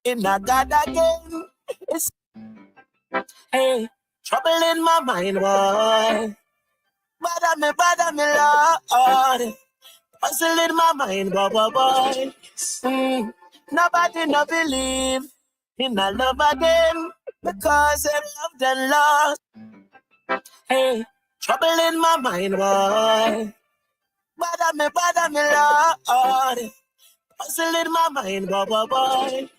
in a God again. It's hey, trouble in my mind, boy. Bother me, Lord. Puzzle in my mind, boy. Nobody no believe in a love again because they loved and lost. Hey, trouble in my mind, boy. Bother me, Lord. Puzzle in my mind, boy.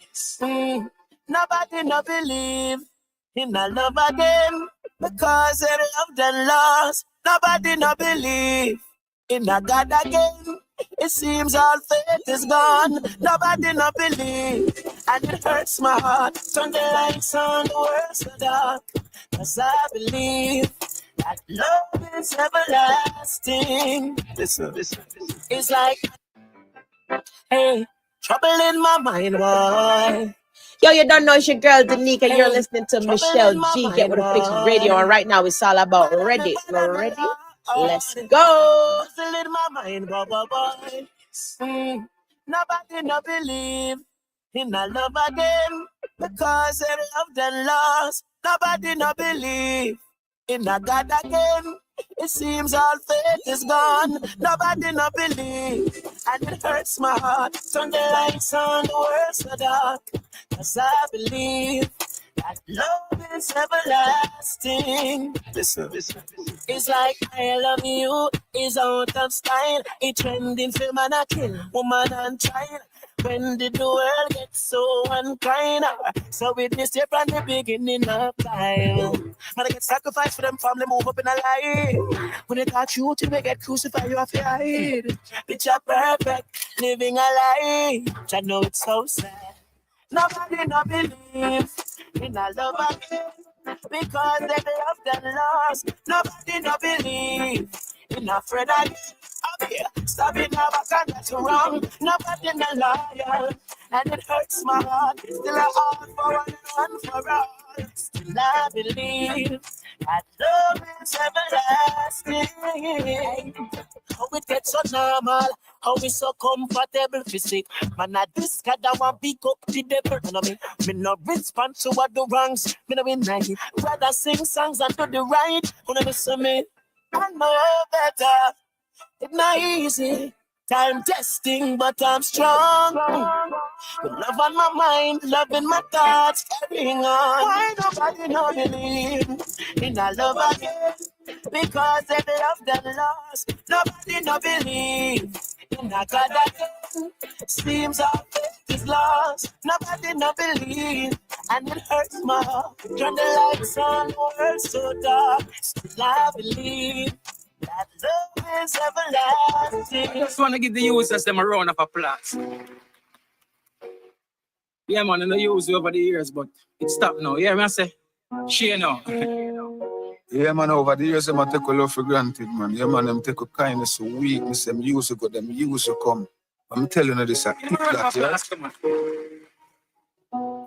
Nobody no believe in a love again because they loved and lost. Nobody no believe in a God again. It seems all faith is gone. Nobody no believe, and it hurts my heart. Turn the lights on, the world's so dark. 'Cause I believe that love is everlasting. Listen. It's like, hey, trouble in my mind, boy. Yo, you don't know it's your girl Danica. You're listening to Michelle G. Get with the Fix Radio, and right now it's all about ready. Let's go. Trouble in my mind, boy. Nobody no believe in a love again because they loved and lost. Nobody no believe in a God again. It seems all faith is gone. Nobody no believe, and it hurts my heart. Turn the lights on, the world's so dark. 'Cause I believe that love is everlasting. Listen. It's like I love you is out of style. It trending film and a kill woman and child. When did the world get so unkind? So witness it from the beginning of time. Man, I get sacrificed for them family move up in a lie. When they got you to get crucified, you have to hide. Picture perfect, living a lie. I know it's so sad. Nobody no believe in a love again because they loved and lost. Nobody no believe in a friend again. Up here, stop it now, I can't get you wrong. Nobody no loyal, and it hurts my heart. Still I all for one and one for all. Still I believe that love is everlasting. How it gets so normal, how we so comfortable physique. Man, I discard that one big up the devil. You know me no respond to what the wrongs. Me no be nice. Rather sing songs and do the right. You know me so me, I know better. It's not easy. Time testing, but I'm strong. With love on my mind, love in my thoughts, carrying on. Why nobody no believe in a love again? Because they loved and lost. Nobody no believe in a God again. Seems our faith is lost. Nobody no believe, and it hurts my heart. Turn the lights on, the world's so dark. Still I believe that love is everlasting. I just want to give the users them a round of applause. Yeah, man, I know you use it over the years, but it stopped now. Yeah, man, I say, she now. Yeah, man, over the years, I take a love for granted, man. Yeah, man, them take a kindness, a weakness, them used to go, them used to come. I'm telling you this, I keep that, yeah?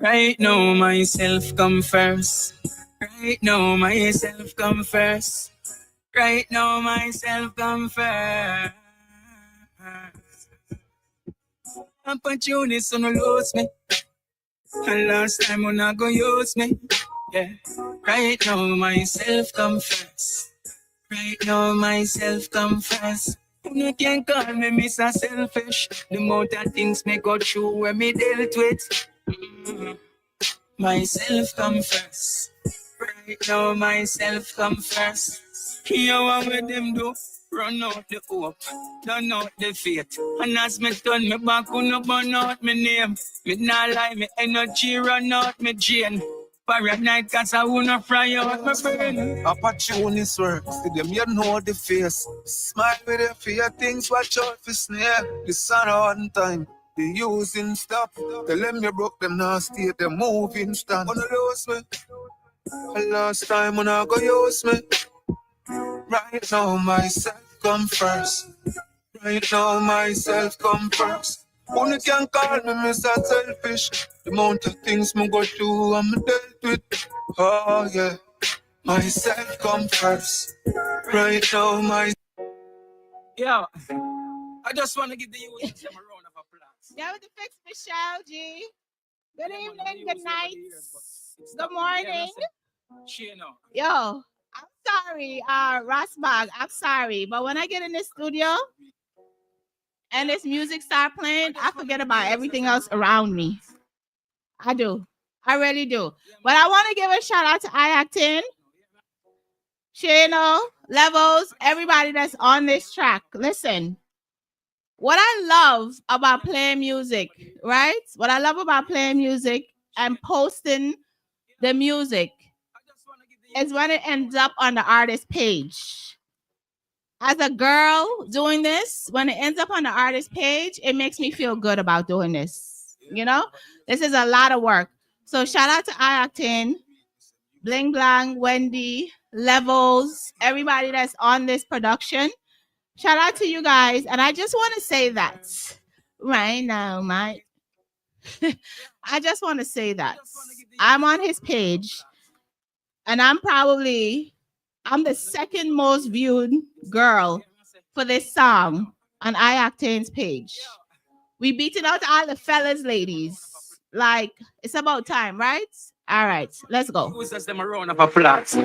Right now, myself come first. Right now, myself come first. Right now, myself come first. Opportunities on the lose me. And last time when I go use me. Yeah. Right now, myself come first. Right now, myself come first. You can call me Mr. Selfish. The amount of things me go through when me dealt with. Myself come first. Right now, myself come first. Hear what with them do? Run out the hope, turn out the faith. And as me turn me back, no burn out my name. Me not lie, me energy run out me drain. Paranoid cause I wanna fry out my brain. Opportunities work, see them, you know the face. Smile with your fear, things watch out for snare. This on one time, they using stop. Tell them you broke them now, stay them moving stand. Wanna lose me? Last time when I go use me. Right now myself come first. Right now myself come first. Only can call me Mr. Selfish. The amount of things me go through I'm dealt with. Oh yeah. Myself come first. Right now my... Yeah. I just want to give the youth a round of applause. Yeah, with the Fix Michelle G. Good evening, good night, good morning. She know. Yo, I'm sorry, Rosbag, I'm sorry. But when I get in this studio and this music start playing, I forget about everything else around me. I do. I really do. But I want to give a shout out to iActin, Shano, Levels, everybody that's on this track. Listen, what I love about playing music, right? What I love about playing music and posting the music is when it ends up on the artist page. As a girl doing this, when it ends up on the artist page, it makes me feel good about doing this. You know, this is a lot of work. So shout out to iActin, Bling Blang, Wendy, Levels, everybody that's on this production. Shout out to you guys. And I just want to say that right now, my I just want to say that I'm on his page and I'm the second most viewed girl for this song on iActain's page. We beating out all the fellas, ladies. Like, it's about time, right? All right, let's go. Who's just them a round of applause?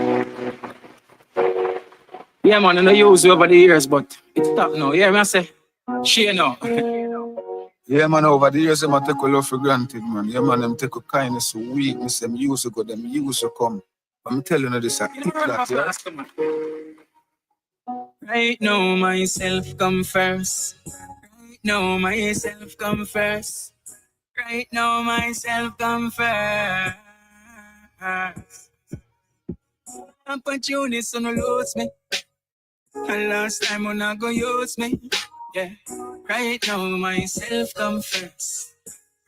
Yeah, man, I know you use it over the years, but it's top now. Yeah, man, say, she know. Yeah, man, over the years, them a take a love for granted, man. Yeah, man, them take a kindness, a weakness, them used to go, them used to come. I'm telling you this, I eat that, yeah. Right now, myself come first. Right now, myself come first. Right now, myself come first. Opportunity, so no lose me. And last time, I'm not gonna use me. Yeah. Right now, myself come first.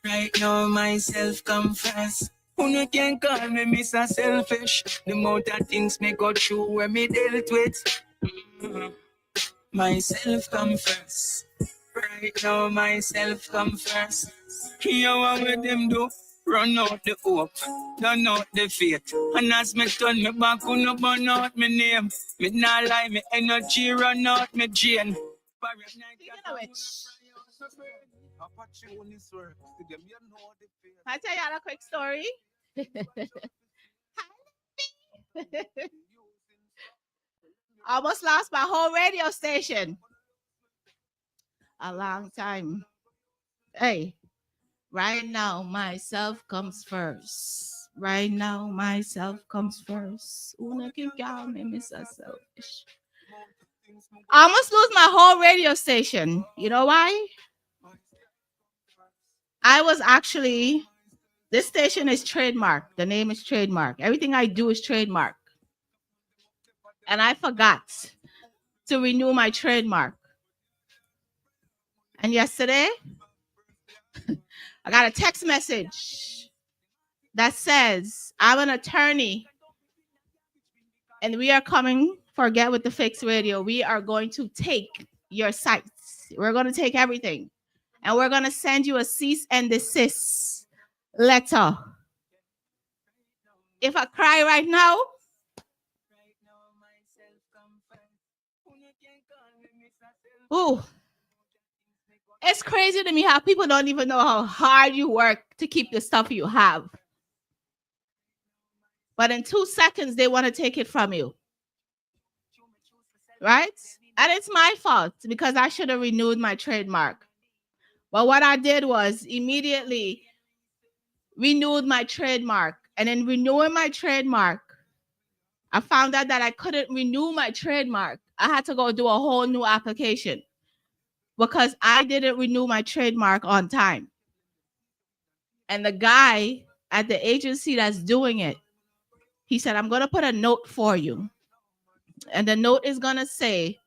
Right now, myself come first. Who no can call me Mr. Selfish? The amount of things me go through when me dealt with. Myself come first. Right now, myself come first. Hear what with them do? Run out the hope, done out the faith. And as me turn me back, who no burn out me name. Me not lie, me energy run out me drain. Speaking of which, I tell y'all a quick story. Almost lost my whole radio station. A long time. Hey, right now, myself comes first. Right now, myself comes first. Una can call me Mr. Selfish. I almost lose my whole radio station. You know why? I was actually, this station is trademark. The name is trademark. Everything I do is trademark. And I forgot to renew my trademark. And yesterday, I got a text message that says, I'm an attorney and we are coming for Get With The Fix Radio. We are going to take your sites. We're going to take everything. And we're going to send you a cease and desist letter. If I cry right now, ooh, it's crazy to me how people don't even know how hard you work to keep the stuff you have. But in 2 seconds, they want to take it from you. Right? And it's my fault because I should have renewed my trademark. But what I did was immediately renewed my trademark. And in renewing my trademark, I found out that I couldn't renew my trademark. I had to go do a whole new application because I didn't renew my trademark on time. And the guy at the agency that's doing it, he said, I'm going to put a note for you. And the note is going to say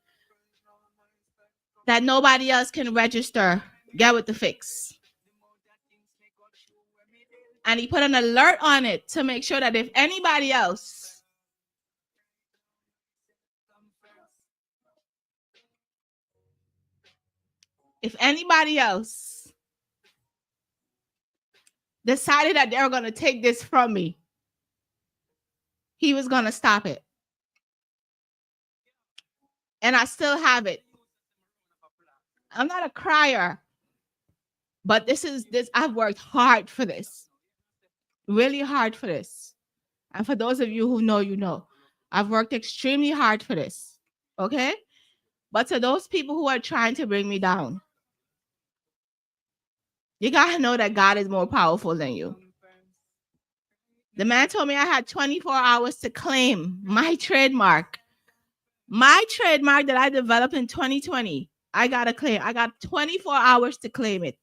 that nobody else can register Get With The Fix. And he put an alert on it to make sure that if anybody else decided that they were going to take this from me, he was going to stop it. And I still have it. I'm not a crier, but this I've worked hard for this. really hard for this. And for those of you who know, you know, I've worked extremely hard for this. Okay? But to those people who are trying to bring me down, you gotta know that God is more powerful than you. The man told me I had 24 hours to claim my trademark. My trademark that I developed in 2020. I gotta claim. I got 24 hours to claim it,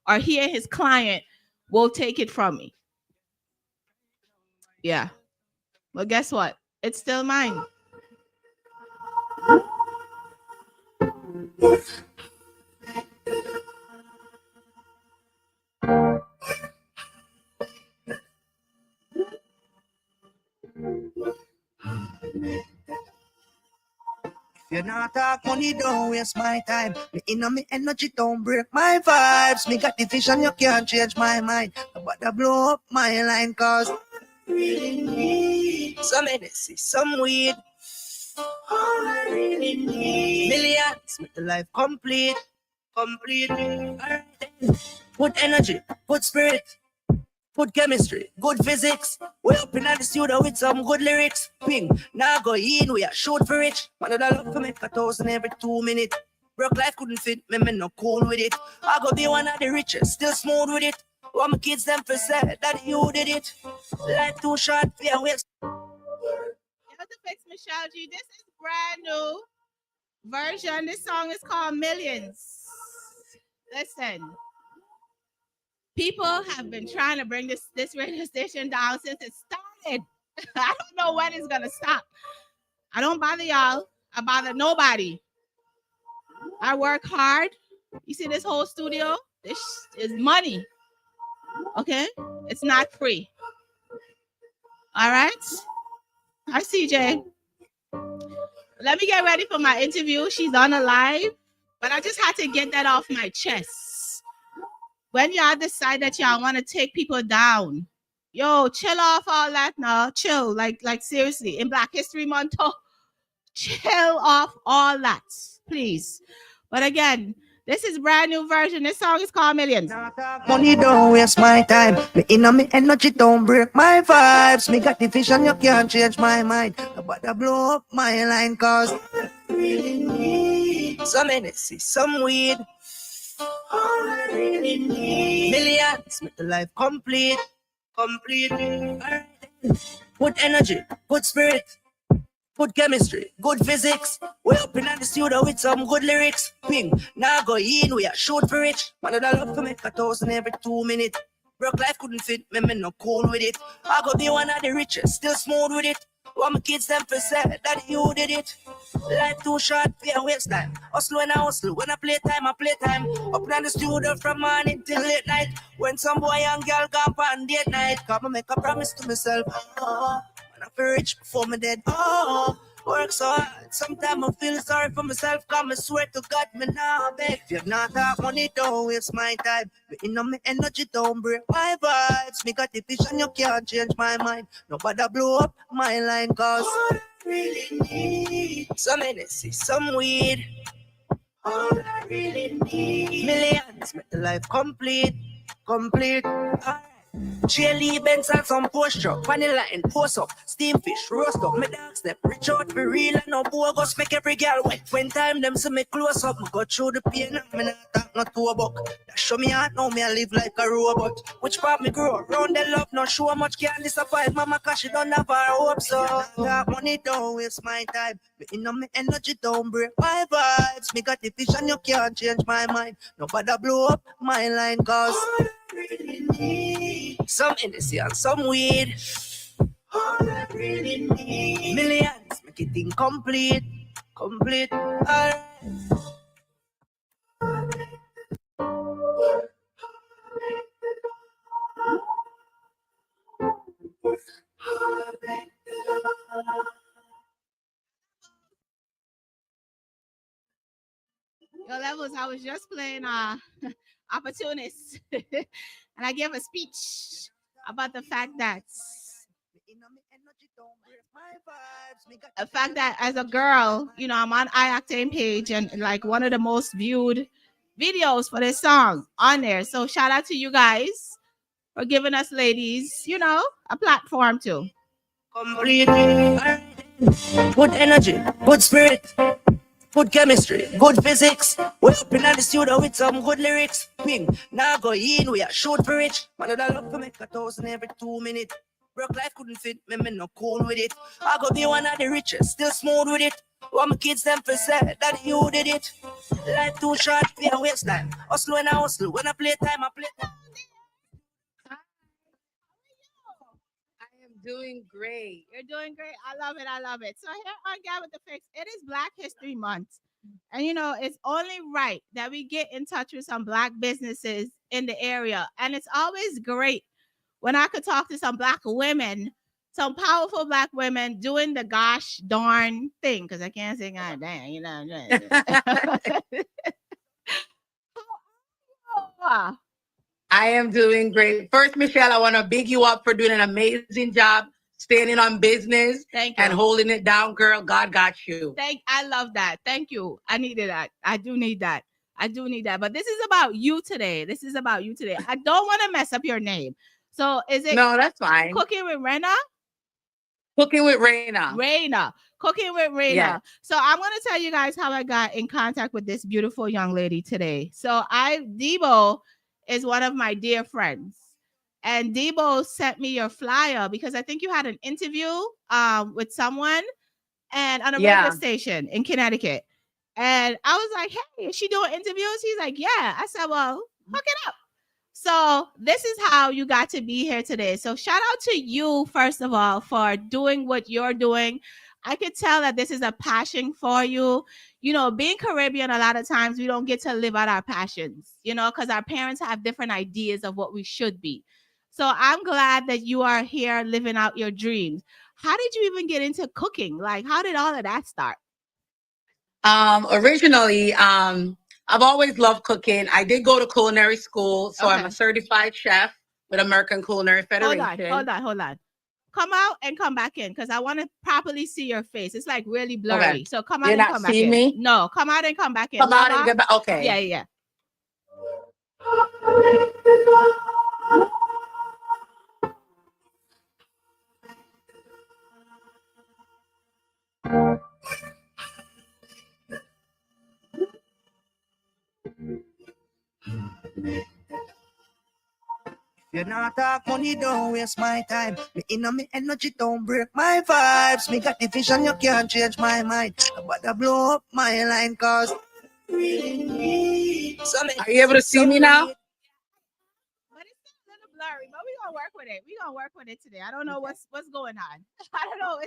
or he and his client will take it from me. Yeah. Well, guess what? It's still mine. You not talk money, don't waste my time. Me inna me energy, don't break my vibes. Me got the vision, you can't change my mind. But I blow up my line, cause really need some medicine, some weed. All I really need millions, make the life complete, complete. Alright then. Good energy, good spirit. Good chemistry, good physics. We up in the studio with some good lyrics. Ping, now go in, we are shoot for rich. Man, I love to make 1,000 every 2 minutes. Broke life couldn't fit me, me no cool with it. I go be one of the richest, still smooth with it. Want my kids them for say that you did it. Life too short, yeah, waste. You have to fix Michelle G. This is brand new version. This song is called Millions. Listen. People have been trying to bring this radio station down since it started. I don't know when it's gonna stop. I don't bother y'all. I bother nobody. I work hard. You see this whole studio? This is money. Okay? It's not free. All right? Hi, CJ. Let me get ready for my interview. She's on a live, but I just had to get that off my chest. When y'all decide that y'all want to take people down, yo, chill off all that now. Chill, like seriously. In Black History Month, chill off all that, please. But again, this is brand new version. This song is called Millions. Money don't waste my time. Me inna me energy, don't break my vibes. Me got the vision, you can't change my mind. But I blow up my line, cause really need some medicine, some weed. All I really need millions, make the life complete, complete. Alright. Good energy, good spirit. Good chemistry, good physics. We up in the studio with some good lyrics. Ping, now go in, we are shoot for rich. Man, I love to make 1,000 every 2 minutes. Broke life couldn't fit me, me no cool with it. I go be one of the richest, still smooth with it. Want my kids them for say that you did it. Life too short, fear waste time. Hustle when I hustle, when I play time, I play time. Up in the studio from morning till late night. When some boy and girl gone on date night, come and make a promise to myself. I feel rich before me dead. Work so hard. Sometimes I feel sorry for myself. Come, I swear to God, me now beg. If you're not that money, don't waste my time. But you know me energy, don't break my vibes. Me got the vision, you can't change my mind. Nobody blow up my line, cause all I really need some medicine, some weed. All I really need millions, make the life complete, complete. Chili Benz and some post truck, vanilla and post up, steam fish, roast up, me dogs them reach out for real and no bogus, make every girl wet. When time them see me close up, me go through the pain and me not talk not to a buck. That show me heart now, me I live like a robot. Which part me grow, round the love, not sure much can disappoint mama cause she don't have her hope. So that money don't waste my time, me you know me energy don't break my vibes. Me got the vision, you can't change my mind. Nobody blow up my line cause really need some energy and some weed. All I really need millions, make it incomplete, complete. Alright. Your levels, I was just playing Opportunist. And I gave a speech about the fact that as a girl, you know, I'm on iOctane page and like one of the most viewed videos for this song on there. So shout out to you guys, for giving us ladies, a platform too. Complete. Good energy, good spirit, good chemistry, good physics. We're up in the studio with some good lyrics. Now go in, we are shoot for rich. Man, I'd love to make 1,000 every 2 minutes. Broke life couldn't fit me, me no cool with it. I go be one of the richest, still smooth with it. Want my kids them for say that you did it. Life too short, be a waste time. Hustle when I hustle, when I play time, I play time. I am doing great. You're doing great. I love it. I love it. So here on Get with the Fix, it is Black History Month. And it's only right that we get in touch with some Black businesses in the area. And it's always great when I could talk to some Black women, some powerful Black women doing the gosh darn thing. Because I can't say God damn, I am doing great. First, Michelle, I want to big you up for doing an amazing job, standing on business. Thank you. And holding it down, girl. God got you. I love that. Thank you. I needed that. I do need that. But this is about you today. I don't want to mess up your name. So is it? No, that's fine. Cooking with Reina? Cooking with Reina. Cooking with Reina. Yes. So I'm going to tell you guys how I got in contact with this beautiful young lady today. So Debo is one of my dear friends. And Debo sent me your flyer because I think you had an interview with someone and on a radio station in Connecticut. And I was like, hey, is she doing interviews? He's like, yeah. I said, well, hook it up. So this is how you got to be here today. So shout out to you, first of all, for doing what you're doing. I could tell that this is a passion for you. Being Caribbean, a lot of times we don't get to live out our passions, because our parents have different ideas of what we should be. So I'm glad that you are here living out your dreams. How did you even get into cooking? Like, how did all of that start? Originally, I've always loved cooking. I did go to culinary school, so I'm a certified chef with American Culinary Federation. Hold on. Come out and come back in because I want to properly see your face. It's like really blurry. Okay. So come out and come back in. Me? No, come out and come back in. Come out and get back. Okay. Yeah. You not talk money, don't waste my time. Me inna me energy, don't break my vibes. Me got the vision, you can't change my mind. But I blow up my line, cause are you able to see me now? But it's still a little blurry, but we're gonna work with it today. I don't know what's going on. I don't know.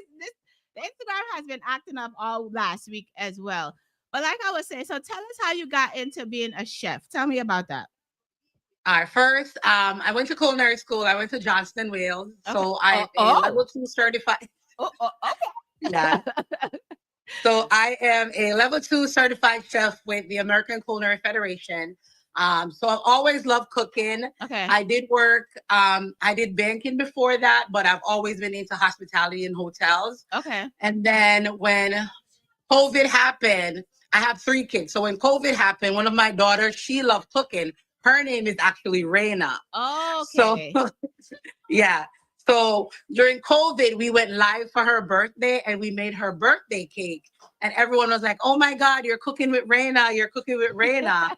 The Instagram has been acting up all last week as well. But like I was saying, so tell us how you got into being a chef. Tell me about that. All right. First, I went to culinary school. I went to Johnston, Wales. Okay. So I am level 2 certified. Okay. Yeah. So I am a level 2 certified chef with the American Culinary Federation. So I've always loved cooking. Okay. I did work. I did banking before that, but I've always been into hospitality and hotels. Okay. And then when COVID happened, I have 3 kids. So when COVID happened, one of my daughters, she loved cooking. Her name is actually Reina. Oh, okay. So, yeah. So during COVID, we went live for her birthday and we made her birthday cake. And everyone was like, oh my God, you're cooking with Reina. You're cooking with Reina.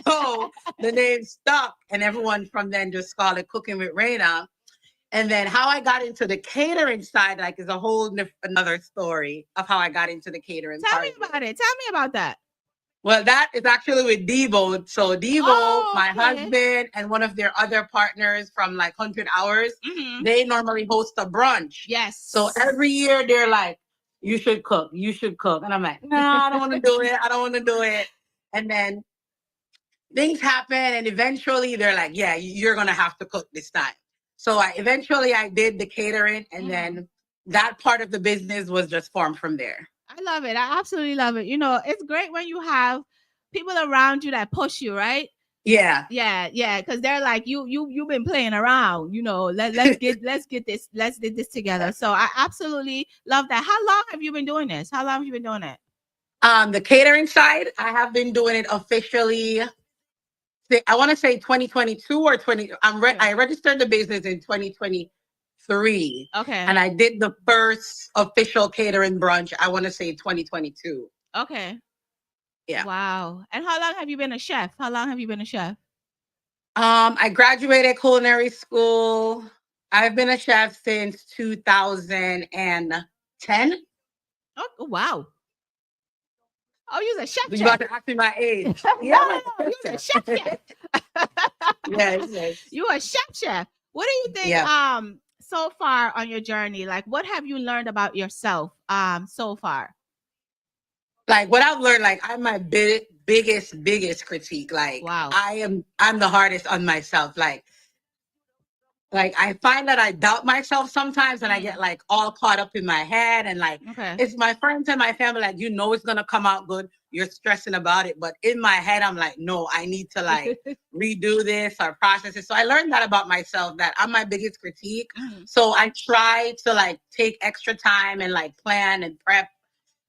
So the name stuck. And everyone from then just called it Cooking with Reina. And then how I got into the catering side, like, is a whole another story of how I got into the catering. Tell me about it. Tell me about that. Well, that is actually with Debo. So Debo, my husband, and one of their other partners from like 100 Hours, they normally host a brunch. Yes. So every year they're like, you should cook. And I'm like, no, I don't want to do it. And then things happen and eventually they're like, yeah, you're going to have to cook this time. So I did the catering and then that part of the business was just formed from there. I love it. I absolutely love it. It's great when you have people around you that push you, right? Yeah. Because they're like, you've been playing around, let's get this together. So I absolutely love that. How long have you been doing this? How long have you been doing it? The catering side, I have been doing it officially say 2022 or 20. I registered the business in 2023. Okay. And I did the first official catering brunch, I want to say 2022. Okay. Yeah. Wow. And how long have you been a chef? I graduated culinary school. I've been a chef since 2010. Oh, wow. Oh, you're a chef. You about to ask me my age? No, you're a chef. Yes. You a chef. What do you think? So far on your journey, like what have you learned about yourself? So far. Like what I've learned, like I'm my biggest critique. Like wow. I'm the hardest on myself. Like I find that I doubt myself sometimes and I get like all caught up in my head and like it's my friends and my family, like, it's gonna come out good. You're stressing about it. But in my head, I'm like, no, I need to like redo this or process it. So I learned that about myself, that I'm my biggest critique. So I try to like take extra time and like plan and prep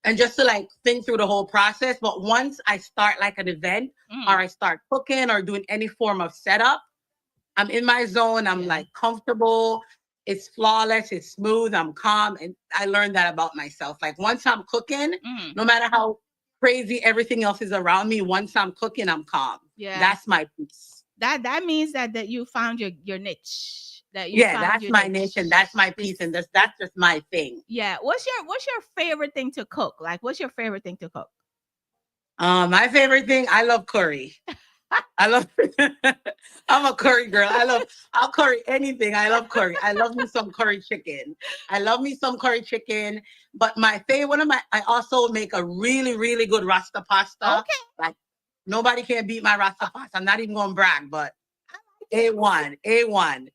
and just to like think through the whole process. But once I start like an event or I start cooking or doing any form of setup, I'm in my zone. I'm like comfortable. It's flawless. It's smooth. I'm calm. And I learned that about myself. Like once I'm cooking, no matter how crazy everything else is around me, once I'm cooking, I'm calm. Yeah. That's my peace. That means that you found your niche. That's my niche and that's my piece. And that's just my thing. Yeah. What's your favorite thing to cook? Like, what's your favorite thing to cook? My favorite thing, I love curry. I'm a curry girl. I'll curry anything. I love curry. I love me some curry chicken. But my favorite, I also make a really, really good rasta pasta. Okay. Like nobody can beat my rasta pasta. I'm not even going to brag, but A1.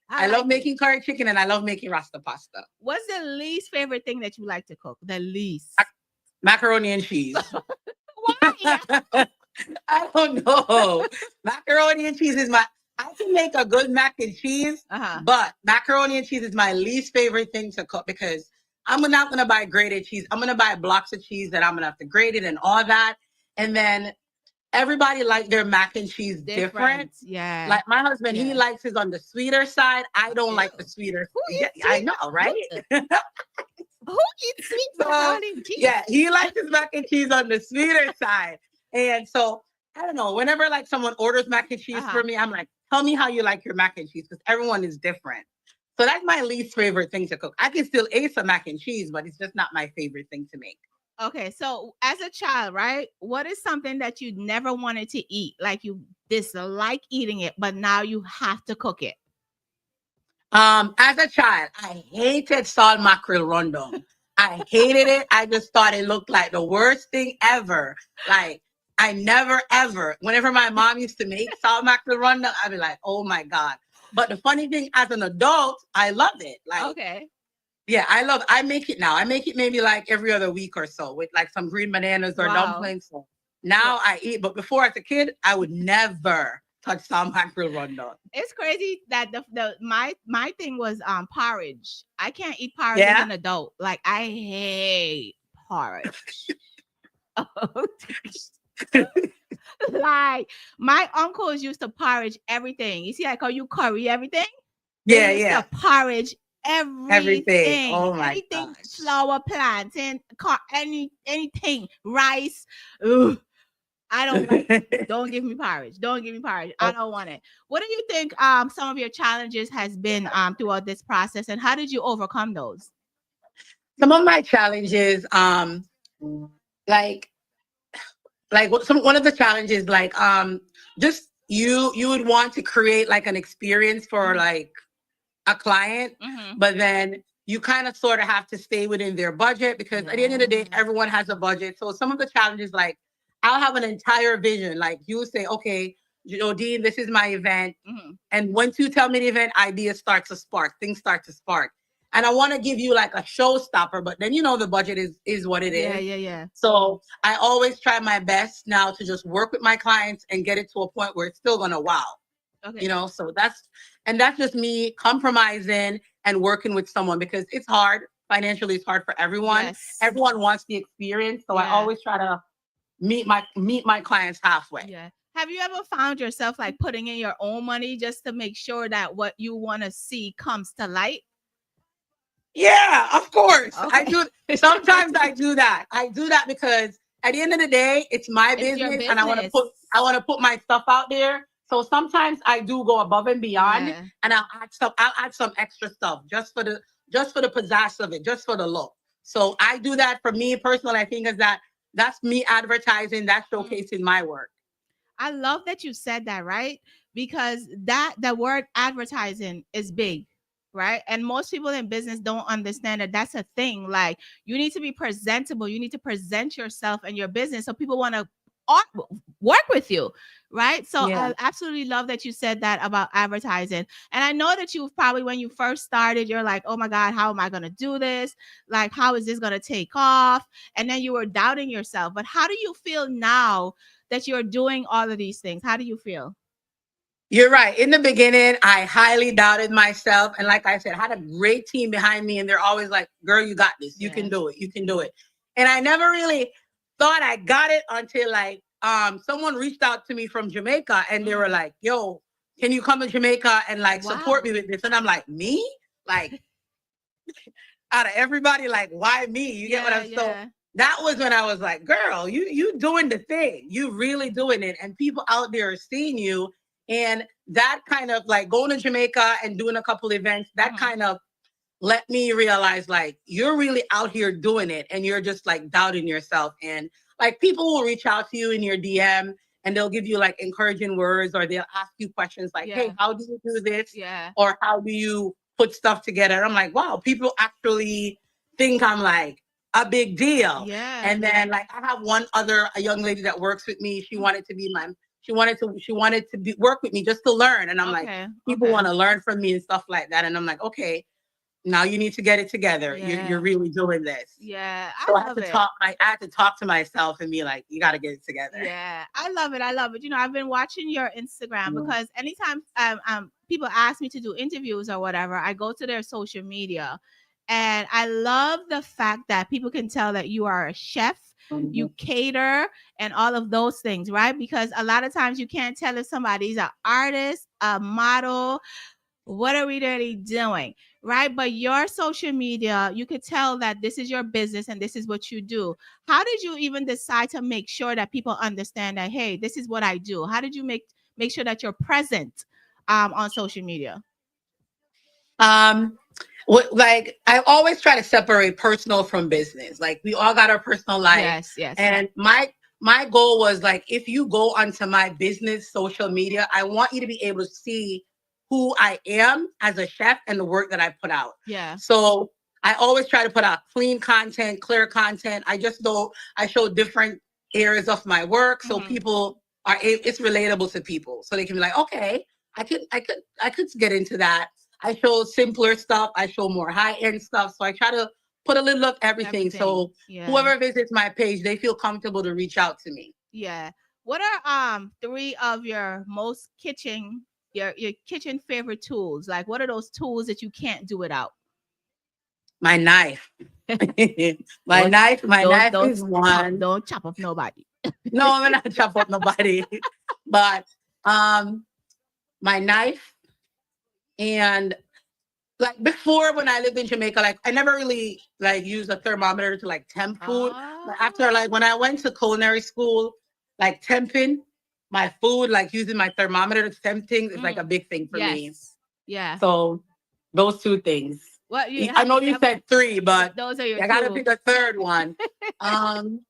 I love making curry chicken and I love making rasta pasta. What's the least favorite thing that you like to cook? The least? Macaroni and cheese. Why? I don't know. Macaroni and cheese is I can make a good mac and cheese, but macaroni and cheese is my least favorite thing to cook because I'm not going to buy grated cheese. I'm going to buy blocks of cheese that I'm going to have to grate it and all that. And then everybody like their mac and cheese different. Yeah. Like my husband, he likes his on the sweeter side. I don't like the sweeter. I know, right? Who eats sweet macaroni and cheese? Yeah, he likes his mac and cheese on the sweeter side. And so, I don't know, whenever like someone orders mac and cheese for me, I'm like, tell me how you like your mac and cheese because everyone is different. So that's my least favorite thing to cook. I can still eat some mac and cheese, but it's just not my favorite thing to make. Okay, so as a child, right, what is something that you never wanted to eat? Like you dislike eating it, but now you have to cook it. As a child, I hated salt mackerel rundown. I hated it. I just thought it looked like the worst thing ever. Like I never ever, whenever my mom used to make salt mackerel rundown, I'd be like, oh my God. But the funny thing, as an adult, I love it. Like, yeah, I make it now. I make it maybe like every other week or so with like some green bananas or dumplings. So now I eat, but before as a kid, I would never touch salt mackerel rundown. It's crazy that my thing was porridge. I can't eat porridge as an adult. Like I hate porridge. Like my uncles used to porridge everything. You see, like how you curry everything. They used to porridge everything. Oh my anything, flour, plantain, anything, rice. Ugh. I don't like it. Don't give me porridge. I don't want it. What do you think some of your challenges has been throughout this process and how did you overcome those? Some of my challenges, one of the challenges, just you would want to create like an experience for like a client, but then you kind of sort of have to stay within their budget because at the end of the day, everyone has a budget. So some of the challenges, like I'll have an entire vision. Like you say, okay, Dean, this is my event. And once you tell me the event, ideas start to spark. Things start to spark. And I want to give you like a showstopper, but then, the budget is what it is. Yeah. So I always try my best now to just work with my clients and get it to a point where it's still going to wow. Okay. So that's just me compromising and working with someone because it's hard. Financially, it's hard for everyone. Yes. Everyone wants the experience. So I always try to meet my clients halfway. Yeah. Have you ever found yourself like putting in your own money just to make sure that what you want to see comes to light? Yeah, of course. I Okay. do. Sometimes I do that. I do that because at the end of the day, it's my It's your business, and business. I want to put my stuff out there. So sometimes I do go above and beyond, Yeah. and I'll add some extra stuff just for the pizzazz of it, just for the look. So I do that for me personally. I think is that's me advertising, that's showcasing my work. I love that you said that, right? Because that the word advertising is big, right? And most people in business don't understand that that's a thing. Like you need to be presentable. You need to present yourself and your business so people want to work with you, right? So Yeah. I absolutely love that you said that about advertising. And I know that you've probably when you first started, you're like, oh my God, how am I going to do this? Like, how is this going to take off? And then you were doubting yourself. But how do you feel now that you're doing all of these things? How do you feel? You're right. In the beginning, I highly doubted myself. And like I said, I had a great team behind me, and they're always like, girl, you got this. You can do it. You can do it. And I never really thought I got it until like someone reached out to me from Jamaica, and they were like, yo, can you come to Jamaica and like support me with this? And I'm like, me? Like out of everybody, like, why me? You get what I'm so that was when I was like, girl, you doing the thing. You really doing it. And people out there are seeing you. And that kind of like going to Jamaica and doing a couple events, that kind of let me realize like you're really out here doing it, and you're just like doubting yourself. And like people will reach out to you in your DM, and they'll give you like encouraging words, or they'll ask you questions like, hey, how do you do this? Or how do you put stuff together? I'm like, wow, people actually think I'm like a big deal. And then like I have a young lady that works with me. She wanted to be work with me just to learn. And I'm like, people want to learn from me and stuff like that. And I'm like, okay, now you need to get it together. You're really doing this. Yeah. So I had to talk to myself and be like, you got to get it together. Yeah. I love it. I love it. You know, I've been watching your Instagram because anytime people ask me to do interviews or whatever, I go to their social media, and I love the fact that people can tell that you are a chef. You cater and all of those things, right? Because a lot of times you can't tell if somebody's an artist, a model, what are we really doing, right? But your social media, you could tell that this is your business and this is what you do. How did you even decide to make sure that people understand that, hey, this is what I do? How did you make sure that you're present on social media? Like I always try to separate personal from business. Like we all got our personal life. Yes. And my goal was like, if you go onto my business social media, I want you to be able to see who I am as a chef and the work that I put out. Yeah. So I always try to put out clean content, clear content. I show different areas of my work, so people it's relatable to people, so they can be like, okay, I could get into that. I show simpler stuff. I show more high-end stuff. So I try to put a little of everything. So whoever visits my page, they feel comfortable to reach out to me. Yeah. What are 3 of your most your kitchen favorite tools? Like what are those tools that you can't do without? My knife. My knife is one. Don't chop up nobody. No, I'm not chop up nobody. But my knife. And like before, when I lived in Jamaica, like I never really like used a thermometer to like temp food. But after like when I went to culinary school, like temping my food, like using my thermometer to temp things is like a big thing for me. Yeah. So those 2 things. What I know you said 3, but those are your I gotta pick a third one. And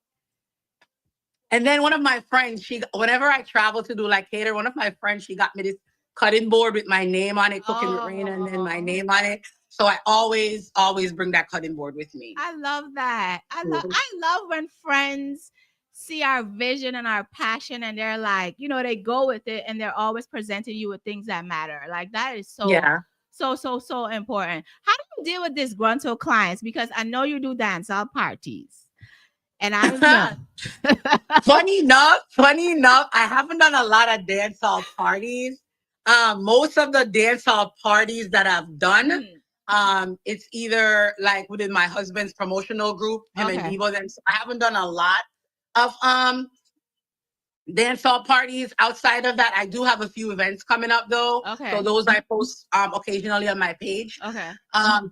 then one of my friends, whenever I travel to do like cater, one of my friends, she got me this cutting board with my name on it, cooking with Reina, and then my name on it. So I always bring that cutting board with me. I love that. I love when friends see our vision and our passion, and they're like, you know, they go with it, and they're always presenting you with things that matter. Like that is so important. How do you deal with disgruntled clients? Because I know you do dancehall parties. And I know. Funny enough, I haven't done a lot of dancehall parties. Most of the dancehall parties that I've done, it's either like within my husband's promotional group, him and Devo. Then I haven't done a lot of dancehall parties. Outside of that, I do have a few events coming up though. Okay. So those I post occasionally on my page. Okay.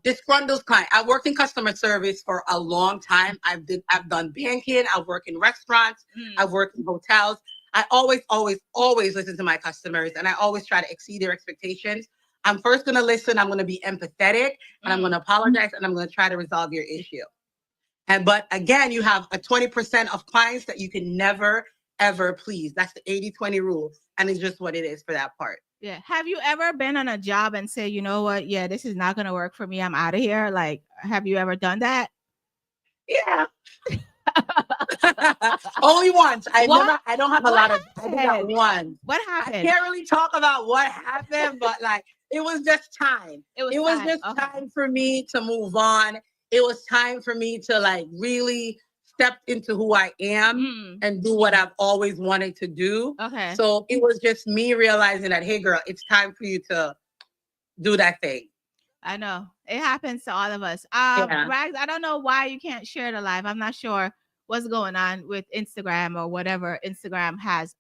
Disgruntled client. I worked in customer service for a long time. I've done banking. I've worked in restaurants. I've worked in hotels. I always listen to my customers, and I always try to exceed their expectations. I'm first going to listen. I'm going to be empathetic, and I'm going to apologize, and I'm going to try to resolve your issue. But again, you have a 20% of clients that you can never, ever please. That's the 80-20 rule. And it's just what it is for that part. Yeah. Have you ever been on a job and say, you know what? Yeah, this is not going to work for me. I'm out of here. Like, have you ever done that? Yeah. Only once. I don't have a lot of, I did that one. What happened? I can't really talk about what happened, but like, it was just time. It was just time for me to move on. It was time for me to like really step into who I am and do what I've always wanted to do. Okay. So it was just me realizing that, hey girl, it's time for you to do that thing. I know. It happens to all of us. Rags, I don't know why you can't share the live. I'm not sure what's going on with Instagram or whatever Instagram has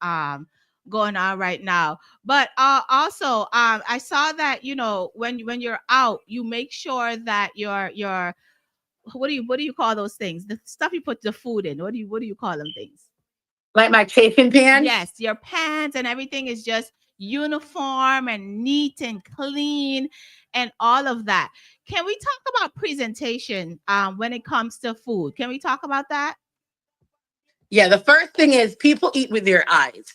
going on right now. But also I saw that, you know, when you're out, you make sure that your what do you call those things? The stuff you put the food in. What do you call them things? Like my chafing pans? Yes, your pans and everything is just uniform and neat and clean and all of that. Can we talk about presentation when it comes to food? Can we talk about that? Yeah, the first thing is people eat with their eyes.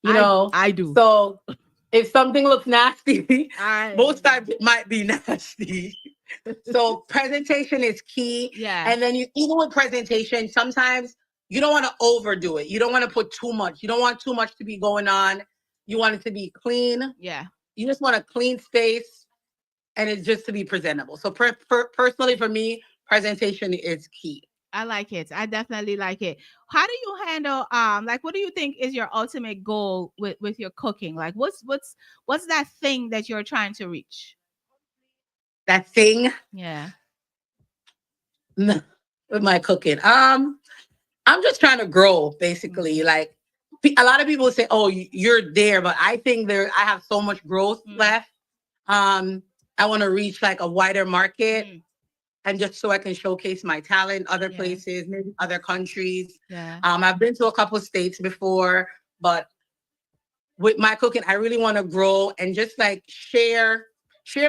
You know, I do. So if something looks nasty, most times it might be nasty. So presentation is key. Yeah. And then even with presentation, sometimes you don't want to overdo it. You don't want to put too much. You don't want too much to be going on. You want it to be clean. Yeah. You just want a clean space, and it's just to be presentable. So personally, for me, presentation is key. I like it. I definitely like it. How do you handle like what do you think is your ultimate goal with your cooking? Like what's that thing that you're trying to reach? That thing? Yeah. With my cooking. I'm just trying to grow basically. Like a lot of people say, "Oh, you're there," but I think I have so much growth left. I want to reach like a wider market. And just so I can showcase my talent other places, maybe other countries. Yeah. I've been to a couple of states before, but with my cooking, I really want to grow and just like share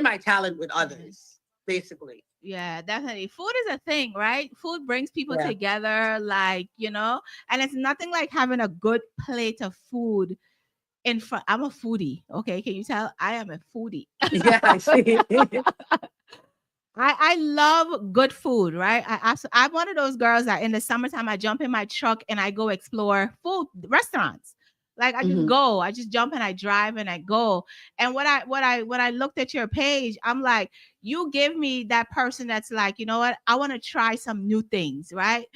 my talent with others, basically. Yeah, definitely. Food is a thing, right? Food brings people together, like, you know, and it's nothing like having a good plate of food in front. I'm a foodie. Okay. Can you tell? I am a foodie. Yeah, I see. I love good food, right? I'm one of those girls that in the summertime I jump in my truck and I go explore food restaurants. Like I just go, I just jump and I drive and I go. And when I looked at your page, I'm like, you give me that person that's like, you know what? I want to try some new things, right?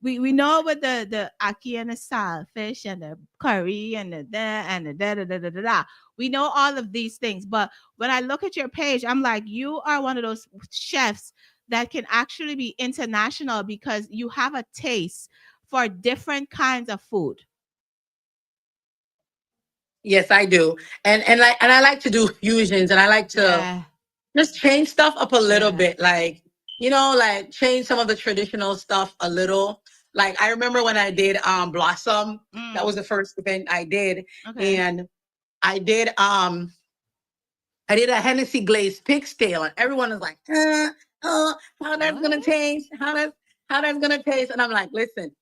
We know with the ackee and the saltfish and the curry and the da. We know all of these things, but when I look at your page, I'm like, you are one of those chefs that can actually be international because you have a taste for different kinds of food. Yes, I do, and I like to do fusions, and I like to just change stuff up a little bit, like like change some of the traditional stuff a little. Like I remember when I did Blossom, that was the first event I did, and I did a Hennessy glazed pig's tail, and everyone was like, how that's gonna taste? How that's gonna taste? And I'm like, listen,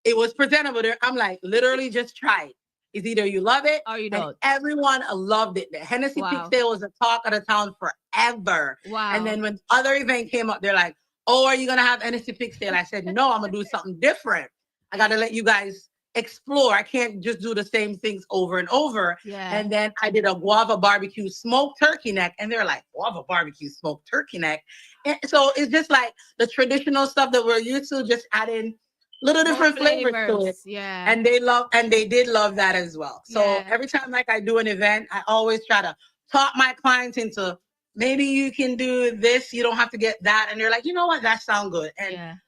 it was presentable there. I'm like, literally just try it. It's either you love it or you don't. And everyone loved it. The Hennessy pig's tail was the talk of the town forever. Wow. And then when other event came up, they're like, oh, are you gonna have Hennessy pig's tail? I said, no, I'm gonna do something different. I gotta let you guys explore. I can't just do the same things over and over. Yeah. And then I did a guava barbecue smoked turkey neck, and they're like, guava barbecue smoked turkey neck. And so it's just like the traditional stuff that we're used to, just adding little different flavors to it. Yeah. And they did love that as well. So every time like I do an event, I always try to talk my clients into, maybe you can do this, you don't have to get that. And they're like, you know what, that sounds good. And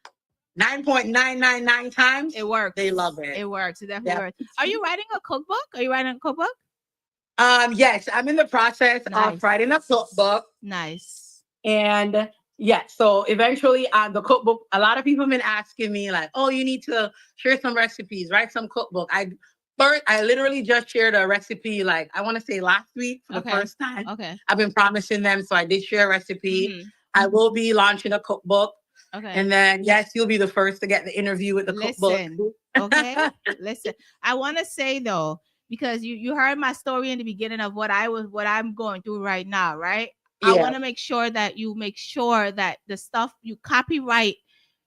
9.999 times. It works. They love it. It works. It definitely works. Are you writing a cookbook? Are you writing a cookbook? Yes, I'm in the process of writing a cookbook. Nice. And yeah, so eventually the cookbook, a lot of people have been asking me like, oh, you need to share some recipes, write some cookbook. I literally just shared a recipe, like I want to say last week for the first time. Okay. I've been promising them, so I did share a recipe. I will be launching a cookbook. Okay. And then yes, you'll be the first to get the interview with the cookbook. Okay. Listen, I want to say though, because you heard my story in the beginning of what I'm going through right now, right? I want to make sure that you make sure that the stuff you copyright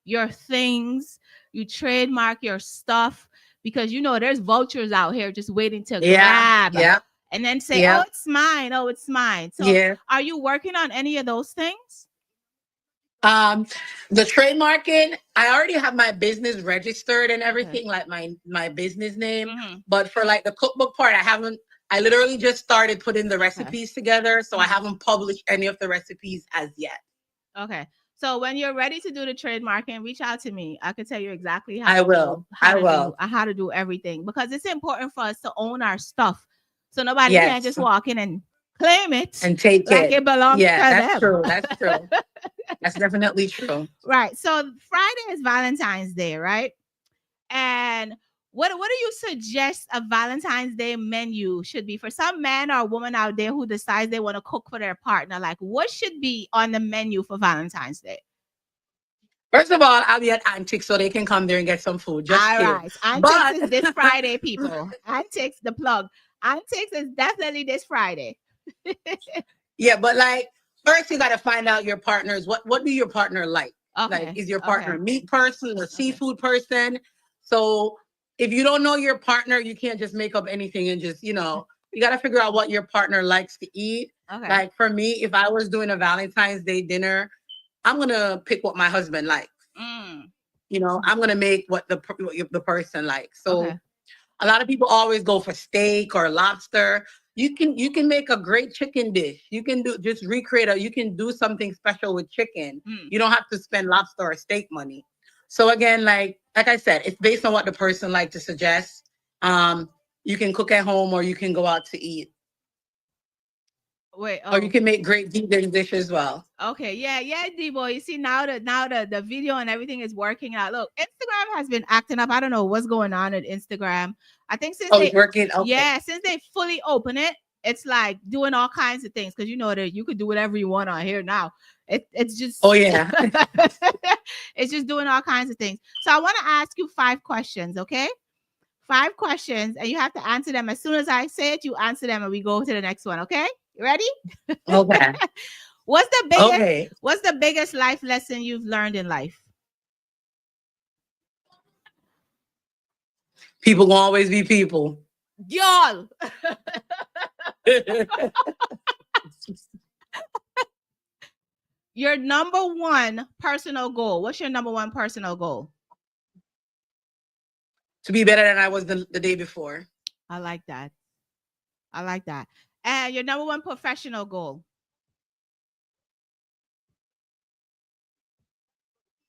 your things, you trademark your stuff, because you know there's vultures out here just waiting to grab and then say, oh, it's mine. Oh, it's mine. So are you working on any of those things? The trademarking, I already have my business registered and everything, like my business name. But for like the cookbook part, I literally just started putting the recipes together. So I haven't published any of the recipes as yet. Okay. So when you're ready to do the trademarking, reach out to me. I can tell you exactly how to do everything, because it's important for us to own our stuff. So nobody can just walk in and claim it and take like it belongs to that's them. True. That's true. That's definitely true. Right. So Friday is Valentine's Day, right? And what do you suggest a Valentine's Day menu should be for some man or woman out there who decides they want to cook for their partner? Like, what should be on the menu for Valentine's Day? First of all, I'll be at Antiques so they can come there and get some food. Just all right. Antiques is this Friday, people. Antiques, the plug. Antiques is definitely this Friday. Yeah, but like first you got to find out your partners. What do your partner like? Okay. Like, is your partner a meat person or seafood person? So if you don't know your partner, you can't just make up anything and just, you got to figure out what your partner likes to eat. Okay. Like for me, if I was doing a Valentine's Day dinner, I'm going to pick what my husband likes. I'm going to make what the person likes. So a lot of people always go for steak or lobster. You can make a great chicken dish. You can you can do something special with chicken. You don't have to spend lobster or steak money. So again, like I said, it's based on what the person like to suggest. You can cook at home or you can go out to eat. Or you can make great vegan dish as well. Okay, yeah, D-boy. You see now the video and everything is working out. Look, Instagram has been acting up. I don't know what's going on at Instagram. I think since it's working. Okay. Yeah, since they fully open it, it's like doing all kinds of things, because you know that you could do whatever you want on here now. It's just it's just doing all kinds of things. So I want to ask you 5 questions, okay? 5 questions, and you have to answer them as soon as I say it. You answer them, and we go to the next one. Okay, you ready? Okay. What's the biggest life lesson you've learned in life? People will always be people. Y'all. Your number one personal goal. What's your number one personal goal? To be better than I was the day before. I like that. And your number one professional goal?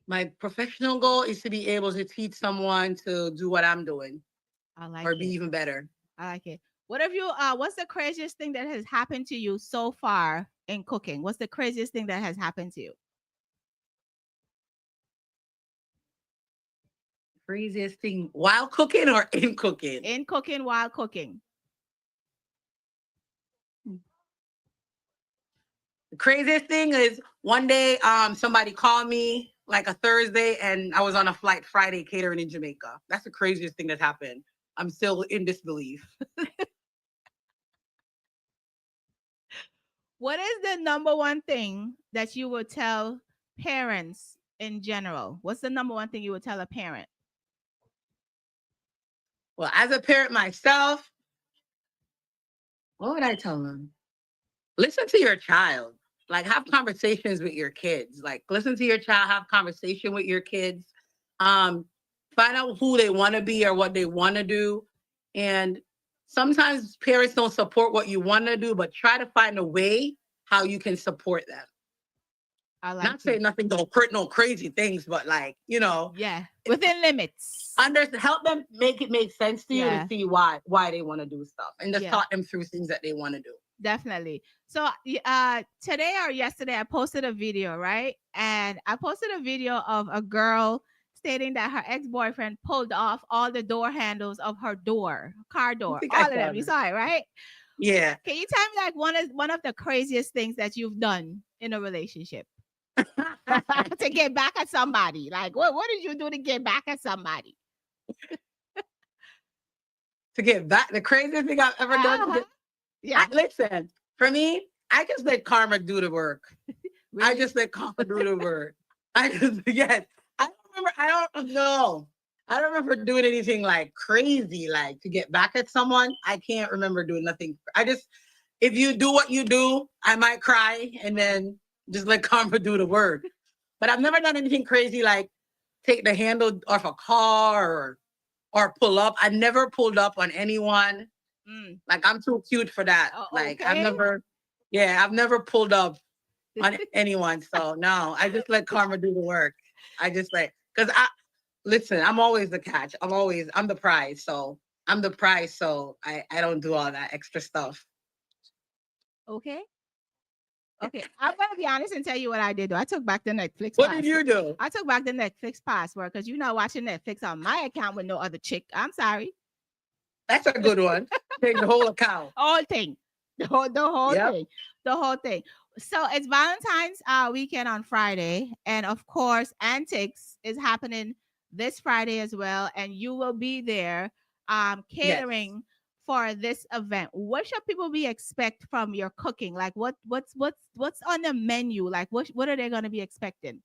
My professional goal is to be able to teach someone to do what I'm doing. I like or be even better. I like it. What have you what's the craziest thing that has happened to you so far in cooking? What's the craziest thing that has happened to you? Craziest thing while cooking or in cooking? In cooking, while cooking. The craziest thing is one day somebody called me like a Thursday and I was on a flight Friday catering in Jamaica. That's the craziest thing that happened. I'm still in disbelief. What is the number one thing that you would tell parents in general? What's the number one thing you would tell a parent? Well, as a parent myself, what would I tell them? Listen to your child. Like, have conversations with your kids. Like, listen to your child, have conversation with your kids. Find out who they want to be or what they want to do. And sometimes parents don't support what you want to do, but try to find a way how you can support them. I like Not saying nothing don't hurt, no crazy things, but like, Yeah, within limits. help them make it make sense to you Yeah. to see why they want to do stuff, and just Yeah. talk them through things that they want to do. Definitely. So today or yesterday I posted a video, right? And I posted a video of a girl stating that her ex-boyfriend pulled off all the door handles of her car I door, think all I of saw them. You that. saw it, right? Yeah. Can you tell me like one of the craziest things that you've done in a relationship to get back at somebody? Like what did you do to get back at somebody? To get back, the craziest thing I've ever done. Uh-huh. Yeah. Listen, for me, I just let karma do the work. I Really? just let karma do the work. Yes. I don't remember. I don't know. I don't remember doing anything like crazy, like to get back at someone. I can't remember doing nothing. If you do what you do, I might cry and then just let karma do the work. But I've never done anything crazy like take the handle off a car or pull up. I never pulled up on anyone. Like I'm too cute for that. Like Okay. I've never pulled up on anyone. So no, I just let karma do the work. Because listen, I'm always the catch. I'm the prize. So I'm the prize. So I don't do all that extra stuff. Okay. Okay. I'm gonna be honest and tell you what I did though. I took back the Netflix What did you do? I took back the Netflix password because you're not watching Netflix on my account with no other chick. I'm sorry. That's a good one. Take the whole account. Whole thing. The whole Yep. thing. The whole thing. So it's Valentine's weekend on Friday. And of course, Antics is happening this Friday as well. And you will be there catering for this event. What should people be expect from your cooking? Like what's on the menu? Like what are they gonna be expecting?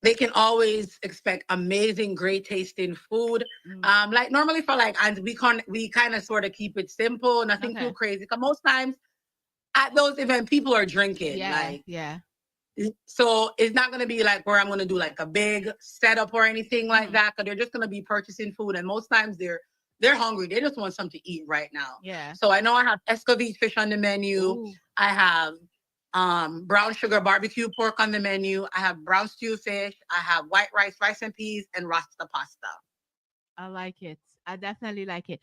They can always expect amazing, great tasting food. Like normally for like we kind of sort of keep it simple, nothing too crazy. Because most times at those events, people are drinking. So it's not gonna be like where I'm gonna do like a big setup or anything like that. Because they're just gonna be purchasing food, and most times they're hungry. They just want something to eat right now. Yeah. So I know I have escovitch fish on the menu. Ooh. I have brown sugar barbecue pork on the menu. I have brown stew fish. I have white rice and peas, and rasta pasta. I like it. I definitely like it.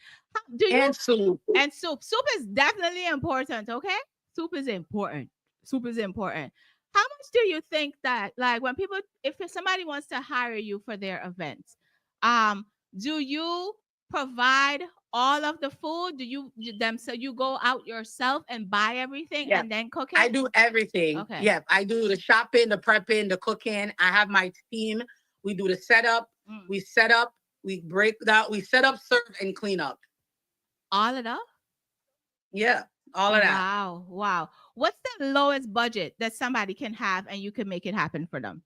Soup. And soup. Soup is definitely important, okay? Soup is important. Soup is important. How much do you think that like when people if somebody wants to hire you for their events, do you provide all of the food? So you go out yourself and buy everything and then cook it? I do everything. Okay. Yeah, I do the shopping, the prepping, the cooking. I have my team. We do the setup. We set up. We break down. We set up, serve, and clean up. All of that? Yeah, all of that. Wow. What's the lowest budget that somebody can have and you can make it happen for them?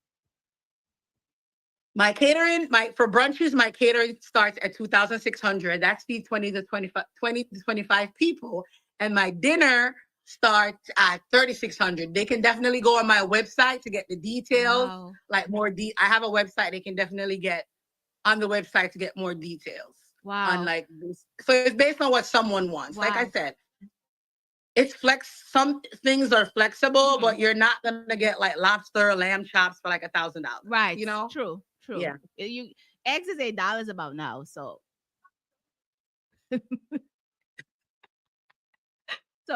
My catering, for brunches, my catering starts at $2,600. That's the 20 to 25 people. And my dinner starts at $3,600. They can definitely go on my website to get the details. Wow. Like I have a website. They can definitely get on the website to get more details. Wow. On like this. So it's based on what someone wants. Wow. Like I said, it's some things are flexible, but you're not gonna get like lobster or lamb chops for like $1,000. Right. You know? True. Yeah. Eggs is $8 about now, so so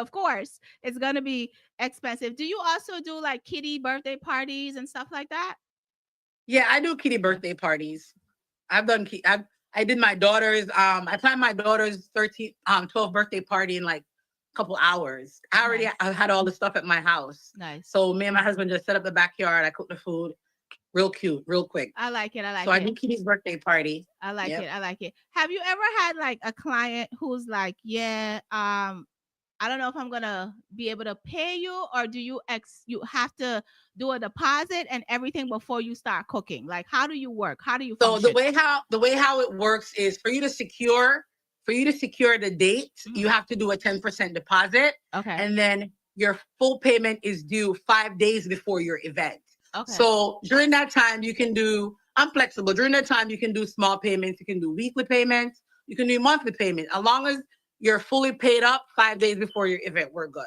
of course it's gonna be expensive. Do you also do like kiddie birthday parties and stuff like that? Yeah, I do kiddie birthday parties. I've done I did my daughter's I planned my daughter's 12th birthday party in like a couple hours. I had all the stuff at my house. Nice. So me and my husband just set up the backyard. I cooked the food. Real cute, real quick. I like it. So I do Kitty's birthday party. I like it. Have you ever had like a client who's like, I don't know if I'm gonna be able to pay you, or do you have to do a deposit and everything before you start cooking? Like, how do you work? How do you function? So the way how it works is for you to secure the date, you have to do a 10% deposit. Okay. And then your full payment is due 5 days before your event. Okay. So during that time, I'm flexible. During that time, you can do small payments. You can do weekly payments. You can do monthly payments. As long as you're fully paid up 5 days before your event, we're good.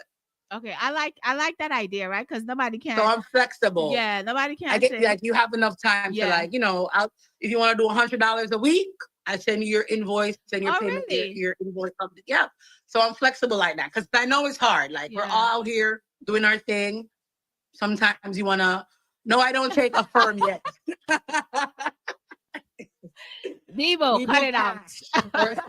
Okay, I like that idea, right? Because nobody So can. I'm flexible. Yeah, nobody I can get say. like you have enough time to Yeah. like, if you want to do $100 a week, I send you your invoice and your Oh, payment, really? your invoice. Yeah. So I'm flexible like that because I know it's hard. Like we're Yeah. all out here doing our thing. Sometimes you want to, no, I don't take a firm yet. Devo, We cut do it out. cash. How would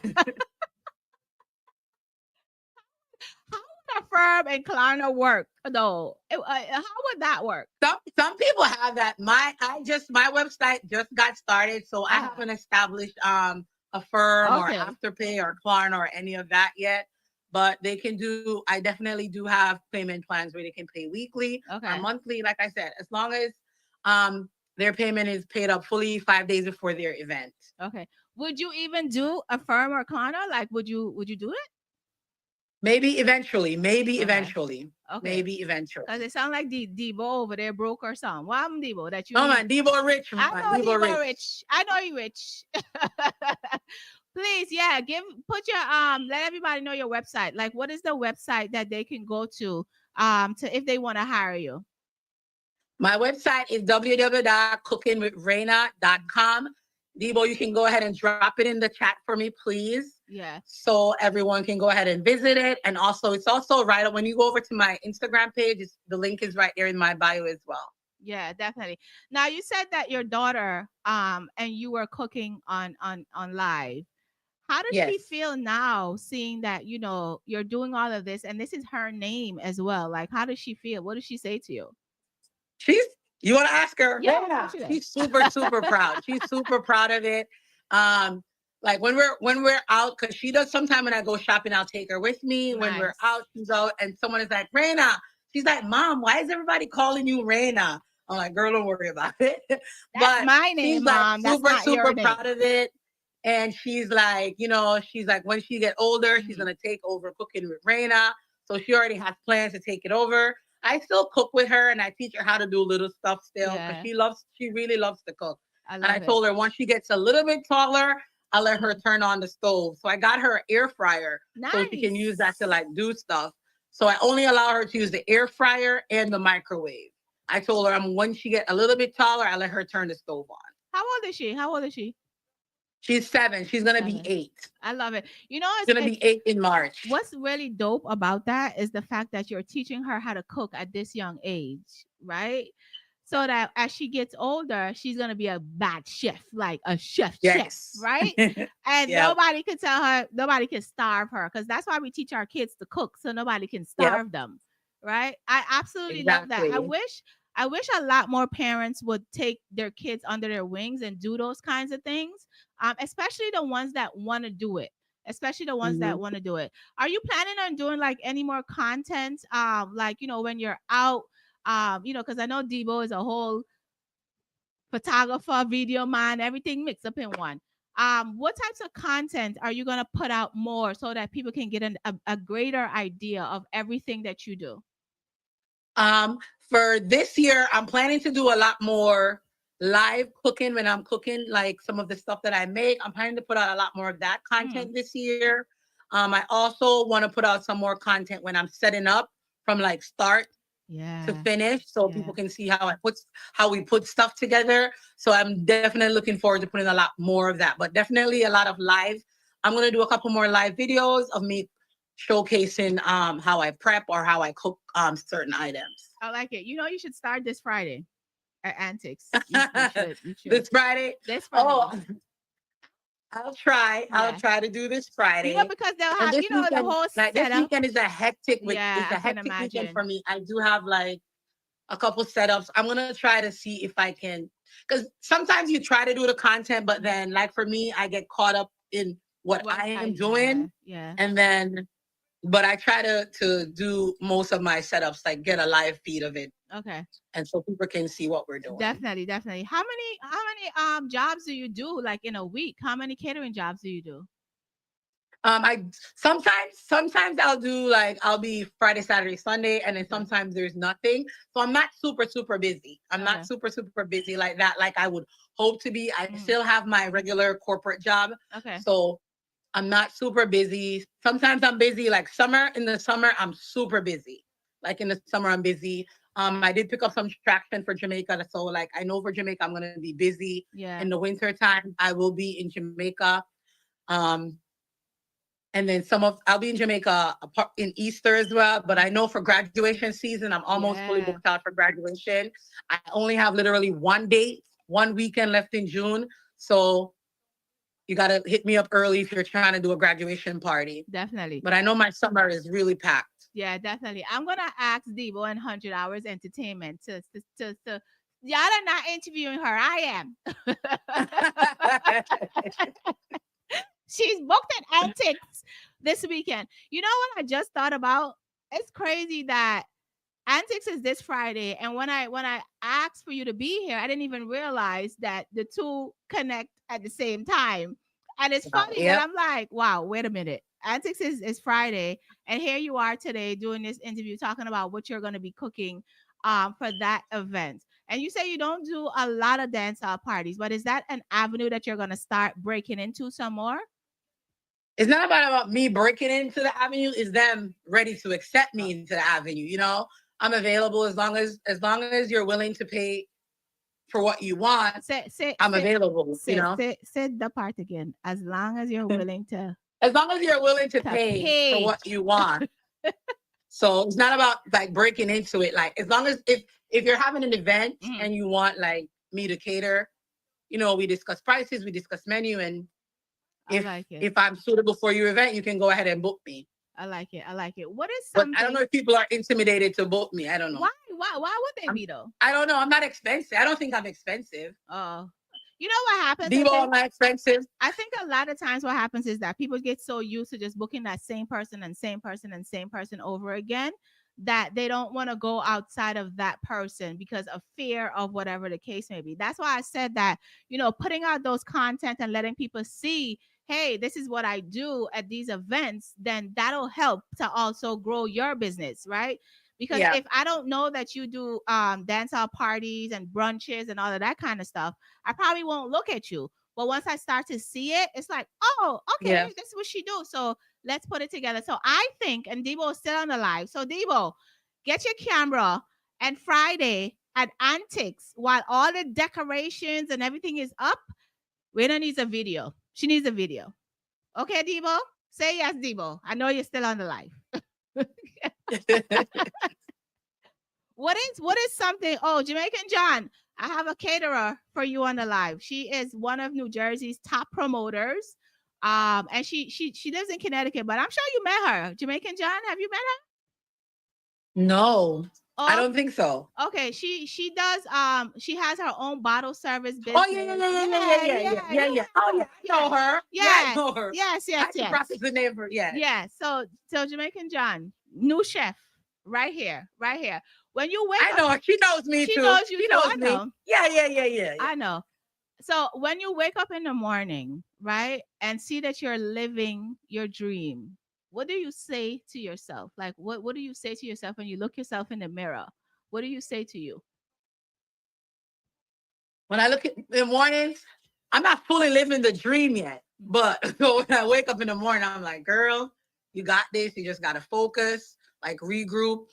a firm and Klarna work though? How would that work? Some people have that. My website just got started, so I Uh-huh. haven't established a firm or Okay. Afterpay or Klarna or any of that yet. But they can do. I definitely do have payment plans where they can pay weekly or Okay. monthly. Like I said, as long as their payment is paid up fully 5 days before their event. Okay. Would you even do a firm or Klarna? Like, would you do it? Maybe eventually. Maybe Okay. eventually. Okay. Maybe eventually. Because it sounds like Debo over there broke or something. Well, I'm Debo that you Oh need. man, Debo rich, man. I know Debo Debo rich. rich. I know you rich. Please, yeah, put your let everybody know your website. Like, what is the website that they can go to if they want to hire you? My website is www.cookingwithreina.com. Debo, you can go ahead and drop it in the chat for me, please. Yeah. So everyone can go ahead and visit it. And also, it's also right when you go over to my Instagram page, the link is right there in my bio as well. Yeah, definitely. Now you said that your daughter and you were cooking on live. How does she Yes. feel now seeing that, you're doing all of this and this is her name as well? Like, how does she feel? What does she say to you? You want to ask her? Yeah. She's super, super proud. She's super proud of it. Like when we're out, because she does sometime when I go shopping, I'll take her with me. When we're Nice. out, she's out, and someone is like, Reina. She's like, Mom, why is everybody calling you Reina? I'm like, girl, don't worry about it. That's my name, she's like Mom. That's super, not your super name. proud of it. And she's like, she's like, when she get older, she's gonna take over cooking with Reina. So she already has plans to take it over. I still cook with her and I teach her how to do little stuff still because she really loves to cook. I told her once she gets a little bit taller, I'll let her turn on the stove. So I got her an air fryer so she can use that to like do stuff. So I only allow her to use the air fryer and the microwave. I told her when she get a little bit taller, I let her turn the stove on. How old is she? She's 7. She's gonna be 8. I love it. She's gonna be 8 in March. What's really dope about that is the fact that you're teaching her how to cook at this young age, right? So that as she gets older, she's gonna be a bad chef, like a chef, right? And nobody can tell her, nobody can starve her, because that's why we teach our kids to cook, so nobody can starve them, right? I absolutely love that. I wish a lot more parents would take their kids under their wings and do those kinds of things, especially the ones that want to do it. Especially the ones that want to do it. Are you planning on doing like any more content? Like when you're out, because I know Debo is a whole photographer, video man, everything mixed up in one. What types of content are you gonna put out more so that people can get a greater idea of everything that you do? For this year, I'm planning to do a lot more live cooking when I'm cooking, like some of the stuff that I make. I'm planning to put out a lot more of that content this year. I also want to put out some more content when I'm setting up from like start to finish, so people can see how we put stuff together. So I'm definitely looking forward to putting a lot more of that, but definitely a lot of live. I'm going to do a couple more live videos of me showcasing how I prep or how I cook certain items. I like it. You should start this Friday at Antics. You should. This Friday? Oh, I'll try. Yeah. I'll try to do this Friday. Because they'll have, weekend, the whole setup. This weekend is a hectic weekend for me. I do have like a couple setups. I'm gonna try to see if I can, because sometimes you try to do the content, but then like for me, I get caught up in what I am doing. Yeah. And then, but I try to do most of my setups, like get a live feed of it. Okay. And so people can see what we're doing. Definitely. How many jobs do you do like in a week? How many catering jobs do you do? I sometimes I'll be Friday, Saturday, Sunday, and then sometimes there's nothing. So I'm not super busy. I'm not super busy like that, like I would hope to be. I still have my regular corporate job. Okay. So I'm not super busy. Sometimes I'm busy, like in the summer, I'm super busy. Like in the summer, I'm busy. I did pick up some traction for Jamaica. So like I know for Jamaica, I'm gonna be busy. Yeah. In the winter time, I will be in Jamaica. Um, and then I'll be in Jamaica in Easter as well. But I know for graduation season, I'm almost fully booked out for graduation. I only have literally one date, one weekend left in June. So you got to hit me up early if you're trying to do a graduation party. Definitely. But I know my summer is really packed. Yeah, definitely. I'm gonna ask Debo and 100 Hours Entertainment to y'all are not interviewing her. I am. She's booked at Antics this weekend. You know what I just thought about? It's crazy that Antics is this Friday, and when I asked for you to be here, I didn't even realize that the two connect at the same time. And it's funny that I'm like, wow, wait a minute. Antics is Friday, and here you are today doing this interview talking about what you're going to be cooking for that event. And you say you don't do a lot of dancehall parties, but is that an avenue that you're going to start breaking into some more? It's not about me breaking into the avenue. It's them ready to accept me into the avenue. You know, I'm available as long as you're willing to pay for what you want. I'm available. Say the part again. As long as you're willing to. As long as you're willing to pay for what you want. So it's not about like breaking into it. Like as long as if you're having an event and you want like me to cater, you know, we discuss prices, we discuss menu, and if I'm suitable for your event, you can go ahead and book me. I like it. What is something? But I don't know if people are intimidated to book me. I don't know. Why would they be though? I don't know. I'm not expensive. I don't think I'm expensive. Oh. You know what happens? Debo, am I expensive? I think a lot of times what happens is that people get so used to just booking that same person over again that they don't want to go outside of that person because of fear of whatever the case may be. That's why I said that, you know, putting out those content and letting people see, hey, this is what I do at these events, then that'll help to also grow your business, right? Because if I don't know that you do dancehall parties and brunches and all of that kind of stuff, I probably won't look at you. But once I start to see it, it's like, oh, okay, this is what she do. So let's put it together. So I think, and Debo is still on the live. So Debo, get your camera and Friday at Antics while all the decorations and everything is up. Reina needs a video. She needs a video. Okay, Debo? Say yes, Debo. I know you're still on the live. What is something? Oh, Jamaican John, I have a caterer for you on the live. She is one of New Jersey's top promoters. And she lives in Connecticut, but I'm sure you met her. Jamaican John, have you met her? No. I don't think so. Okay, she does. She has her own bottle service business. Oh yeah. Oh yeah, I know her. Yeah, I know her. Yes. I process the name for Yeah. So Jamaican John, new chef, right here. When you wake, I know her. She knows me too. She knows you. She knows me. Know. Yeah. I know. So when you wake up in the morning, right, and see that you're living your dream, what do you say to yourself? Like, what do you say to yourself when you look yourself in the mirror? What do you say to you? When I look at the mornings, I'm not fully living the dream yet. But when I wake up in the morning, I'm like, girl, you got this. You just got to focus, like regroup,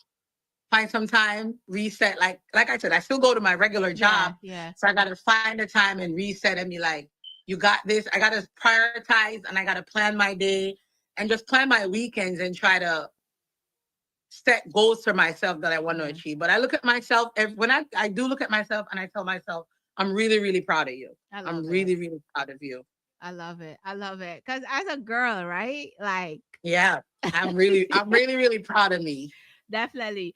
find some time, reset. Like I said, I still go to my regular job. Yeah. So I got to find the time and reset and be like, you got this. I got to prioritize and I got to plan my day and just plan my weekends and try to set goals for myself that I want to achieve. But I look at myself, when I do look at myself and I tell myself, I'm really, really proud of you. I'm really, really proud of you. I love it. Because as a girl, right? Like, yeah, I'm really, really proud of me. Definitely.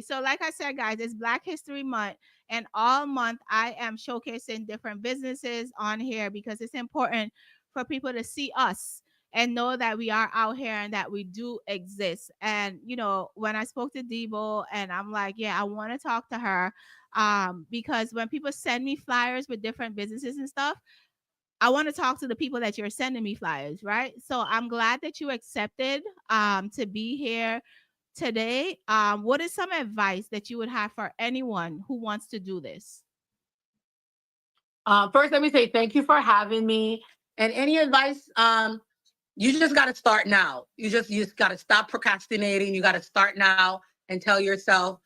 So like I said, guys, it's Black History Month, and all month I am showcasing different businesses on here because it's important for people to see us and know that we are out here and that we do exist. And, you know, when I spoke to Debo and I'm like, yeah, I want to talk to her because when people send me flyers with different businesses and stuff, I want to talk to the people that you're sending me flyers, right? So I'm glad that you accepted to be here today. What is some advice that you would have for anyone who wants to do this? First, let me say thank you for having me. And any advice, you just got to start now. You just got to stop procrastinating. You got to start now. and tell yourself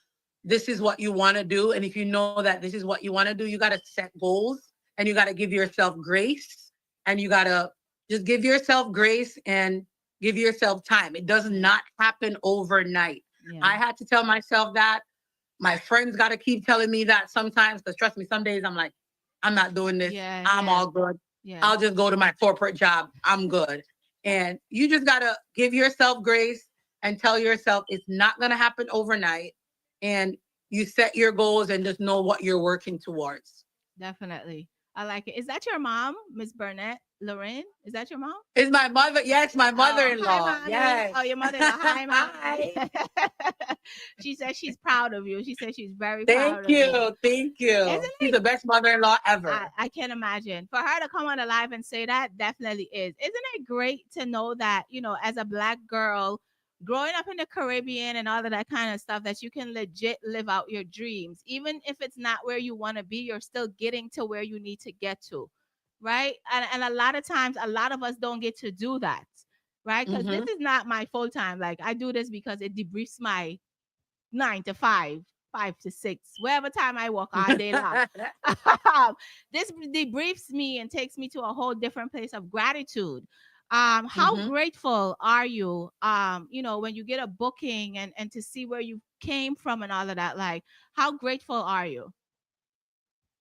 this is what you want to do. And if you know that this is what you want to do, you got to set goals and you got to give yourself grace and you got to just give yourself grace and give yourself time. It does not happen overnight. Yeah. I had to tell myself that. My friends got to keep telling me that sometimes, because trust me, some days I'm like, I'm not doing this. Yeah, I'm yeah. all good. Yeah. I'll just go to my corporate job. I'm good. And you just got to give yourself grace and tell yourself it's not going to happen overnight. And you set your goals and just know what you're working towards. Definitely. I like it. Is that your mom, Miss Burnett Lorraine? Is that your mom? It's my mother. Yes, my Oh, mother-in-law. hi, mommy. Yes. Oh, your mother-in-law. Hi, Hi. mommy. She says she's proud of you. She says she's very Thank proud of you. you. Thank Isn't you. She's it? the best mother-in-law ever. I can imagine. For her to come on the live and say that definitely is. Isn't it great to know that, as a black girl growing up in the Caribbean and all of that kind of stuff, that you can legit live out your dreams. Even if it's not where you want to be, you're still getting to where you need to get to. Right. And a lot of times, a lot of us don't get to do that. Right. Because this Mm-hmm. is not my full time. Like, I do this because it debriefs my 9 to 5, 5 to 6, wherever time I work all day long. This debriefs me and takes me to a whole different place of gratitude. How Mm-hmm. grateful are you? When you get a booking and to see where you came from and all of that, like, how grateful are you?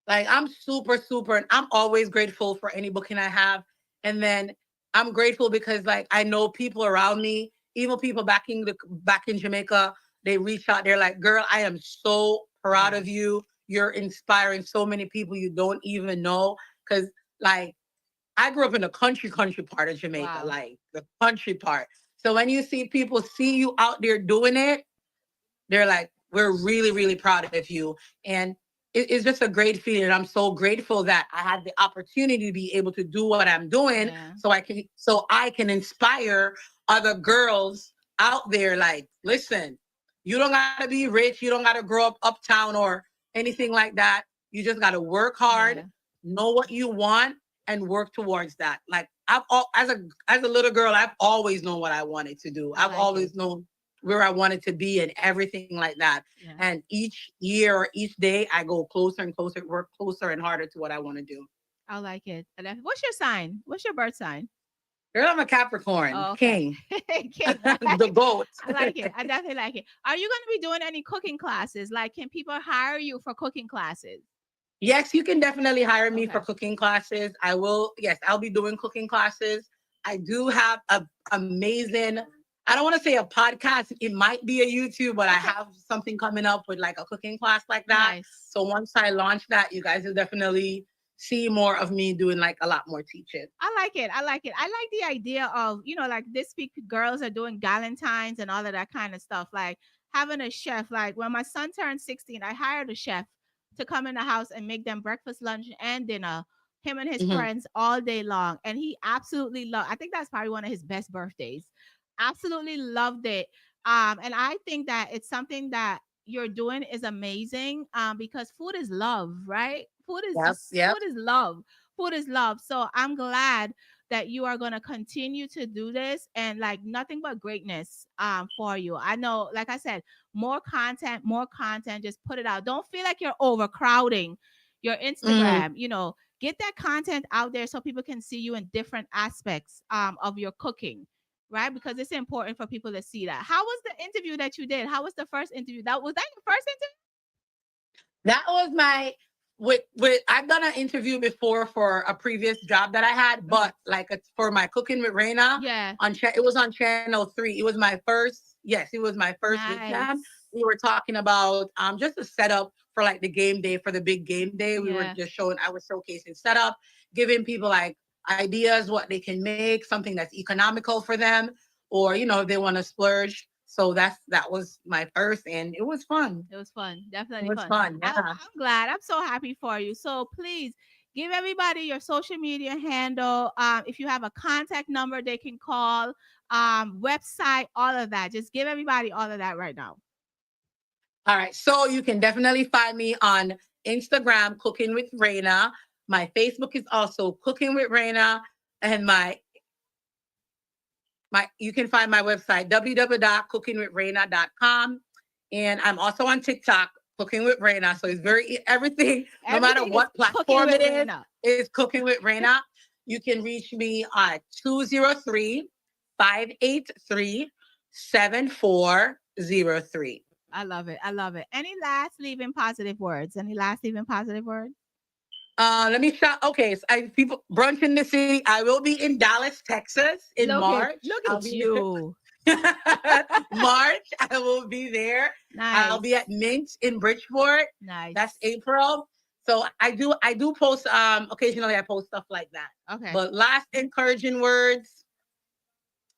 Like I'm super, super, and I'm always grateful for any booking I have. And then I'm grateful because like I know people around me, even people back in Jamaica, they reach out. They're like, "Girl, I am so proud Yeah. of you. You're inspiring so many people you don't even know." Because like I grew up in the country part of Jamaica, Wow. like the country part. So when you see people see you out there doing it, they're like, we're really, really proud of you. And it's just a great feeling. I'm so grateful that I had the opportunity to be able to do what I'm doing Yeah. so I can inspire other girls out there. Like, listen, you don't gotta be rich, you don't gotta grow up uptown or anything like that. You just gotta work hard, Yeah. know what you want, and work towards that. Like as a little girl, I've always known what I wanted to do. I I've like it. always known where I wanted to be and everything like that. Yeah. And each year or each day, I go closer and closer, work closer and harder to what I want to do. I like it. What's your sign? What's your birth sign? Girl, I'm a Capricorn, Oh, okay. king, King, the right? goat. I like it. I definitely like it. Are you going to be doing any cooking classes? Like, can people hire you for cooking classes? Yes, you can definitely hire me for Okay. cooking classes. I will. Yes, I'll be doing cooking classes. I do have a amazing. I don't want to say a podcast. It might be a YouTube, but I Okay. have something coming up with like a cooking class like that. Nice. So once I launch that, you guys will definitely see more of me doing like a lot more teaching. I like it. I like it. I like the idea of, like this week girls are doing Galentine's and all of that kind of stuff. Like having a chef. Like when my son turned 16, I hired a chef to come in the house and make them breakfast, lunch, and dinner. Him and his Mhm. friends all day long. And he absolutely loved. I think that's probably one of his best birthdays. Absolutely loved it. And I think that it's something that you're doing is amazing. Because food is love, right? Yep. Yep. Food is love. Food is love. So I'm glad that you are going to continue to do this and like nothing but greatness for you. I know, like I said, more content, just put it out. Don't feel like you're overcrowding your Mhm. Instagram, get that content out there so people can see you in different aspects of your cooking, right? Because it's important for people to see that. How was the interview that you did? How was the first interview? That your first interview? That was my with I've done an interview before for a previous job that I had, Mhm. but like it's for my cooking with Reina Yeah. it was on channel 3. It was my first, yes, it was my first with them. Nice. We were talking about just a setup for like the game day, for the big game day. We were Yeah. just I was showcasing setup, giving people like ideas what they can make, something that's economical for them, or if they want to splurge. So that was my first, and it was fun. It was fun. It Definitely was fun. fun, yeah. I'm glad. I'm so happy for you. So please give everybody your social media handle. If you have a contact number they can call, website, all of that. Just give everybody all of that right now. All right. So you can definitely find me on Instagram, Cooking with Reina. My Facebook is also Cooking with Reina. And my you can find my website, www.cookingwithreina.com. And I'm also on TikTok, Cooking with Reina. So it's everything, no matter what platform it is Cooking with Reina. You can reach me at 203-583-7403. I love it. I love it. Any last leaving positive words? Let me shout. Okay, so people brunch in the city. I will be in Dallas, Texas in March. Look at you. March, I will be there. Nice. I'll be at Mint in Bridgeport. Nice. That's April. So I do post occasionally I post stuff like that. Okay. But last encouraging words.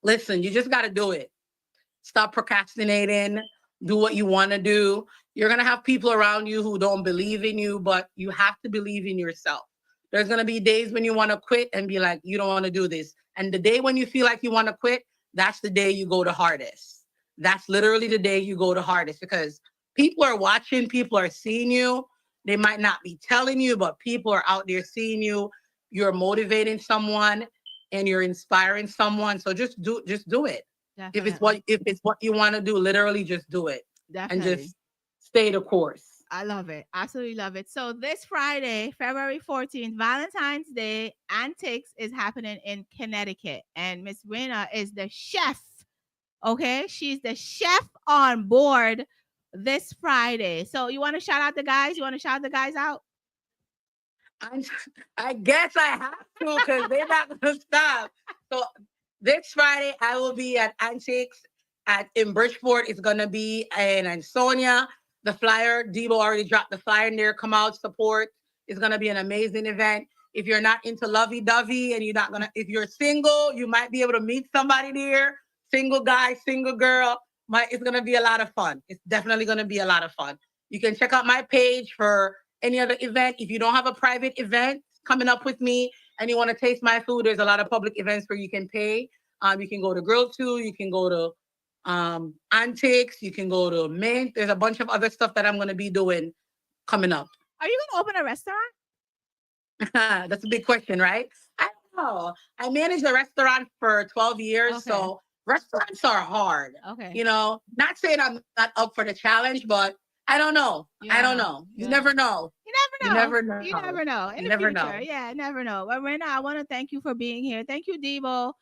Listen, you just gotta do it. Stop procrastinating. Do what you want to do. You're going to have people around you who don't believe in you, but you have to believe in yourself. There's going to be days when you want to quit and be like, you don't want to do this. And the day when you feel like you want to quit, that's the day you go the hardest. That's literally the day you go the hardest because people are watching, people are seeing you. They might not be telling you, but people are out there seeing you. You're motivating someone and you're inspiring someone. So just do it. Definitely. If it's what you want to do, literally just do it. Definitely. And just stay the course. I love it. Absolutely love it. So this Friday, February 14th, Valentine's Day Antics is happening in Connecticut. And Miss Reina is the chef. Okay? She's the chef on board this Friday. So you want to shout out the guys? You want to shout the guys out? I guess I have to because they're not going to stop. So this Friday, I will be at Antics in Bridgeport. It's going to be in Ansonia. The flyer, Debo already dropped the flyer in there. Come out, support. It's going to be an amazing event. If you're not into lovey-dovey and if you're single, you might be able to meet somebody there. Single guy, single girl. It's going to be a lot of fun. It's definitely going to be a lot of fun. You can check out my page for any other event. If you don't have a private event coming up with me, and you want to taste my food, there's a lot of public events where you can pay. You can go to Grill 2, you can go to Antics, you can go to Mint. There's a bunch of other stuff that I'm going to be doing coming up. Are you going to open a restaurant? That's a big question, right? I don't know. I managed a restaurant for 12 years, so restaurants are hard. Okay. Not saying I'm not up for the challenge, but I don't know. I don't know. You never know. You never know. You never know. In the future. Yeah, never know. But Reina, I want to thank you for being here. Thank you, Debo,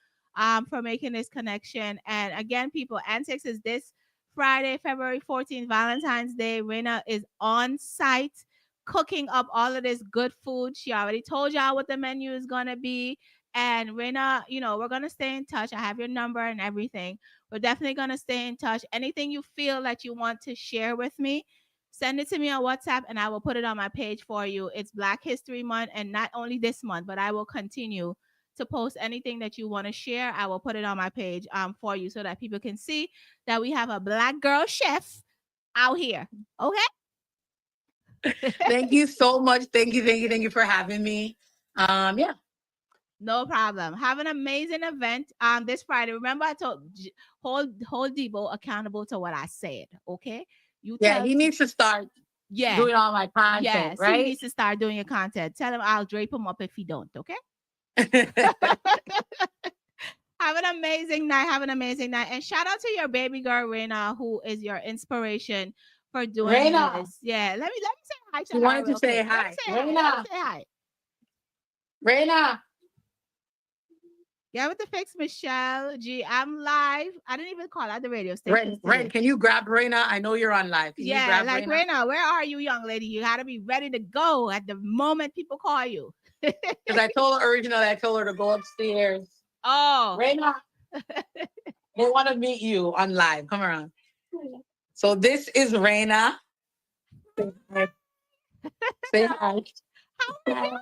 for making this connection. And again, people, Antics is this Friday, February 14th, Valentine's Day. Reina is on site cooking up all of this good food. She already told y'all what the menu is going to be. And Reina, we're going to stay in touch. I have your number and everything. We're definitely going to stay in touch. Anything you feel that you want to share with me, send it to me on WhatsApp and I will put it on my page for you. It's Black History Month, and not only this month, but I will continue to post anything that you want to share. I will put it on my page for you so that people can see that we have a Black girl chef out here. Okay? Thank you so much. Thank you for having me. Yeah. No problem. Have an amazing event this Friday. Remember, I told hold Debo accountable to what I said. Okay? He needs to start doing all my content, right? He needs to start doing your content. Tell him I'll drape him up if he don't, okay? Have an amazing night. And shout out to your baby girl, Reina, who is your inspiration for doing this. Yeah, let me say hi to her. She wanted to say hi. Reina. Say hi. Reina. Yeah, with the fix, Michelle G. I'm live. I didn't even call out the radio station. Ren, can you grab Reina? I know you're on live. Can you grab Reina, where are you, young lady? You got to be ready to go at the moment people call you. Because I told her originally, I told her to go upstairs. Oh. Reina, they want to meet you on live. Come around. So this is Reina. Say hi. How are you?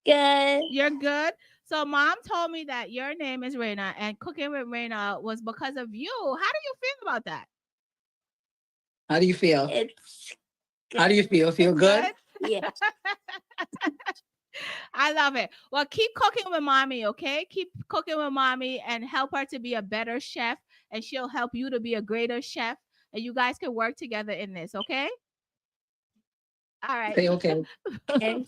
Good. You're good? So mom told me that your name is Reina and Cooking with Reina was because of you. How do you feel about that? How do you feel? It's good. How do you feel? Feel good? Yeah. I love it. Well, keep cooking with mommy, okay? Keep cooking with mommy and help her to be a better chef, and she'll help you to be a greater chef, and you guys can work together in this, okay? All right. Say okay. Bye.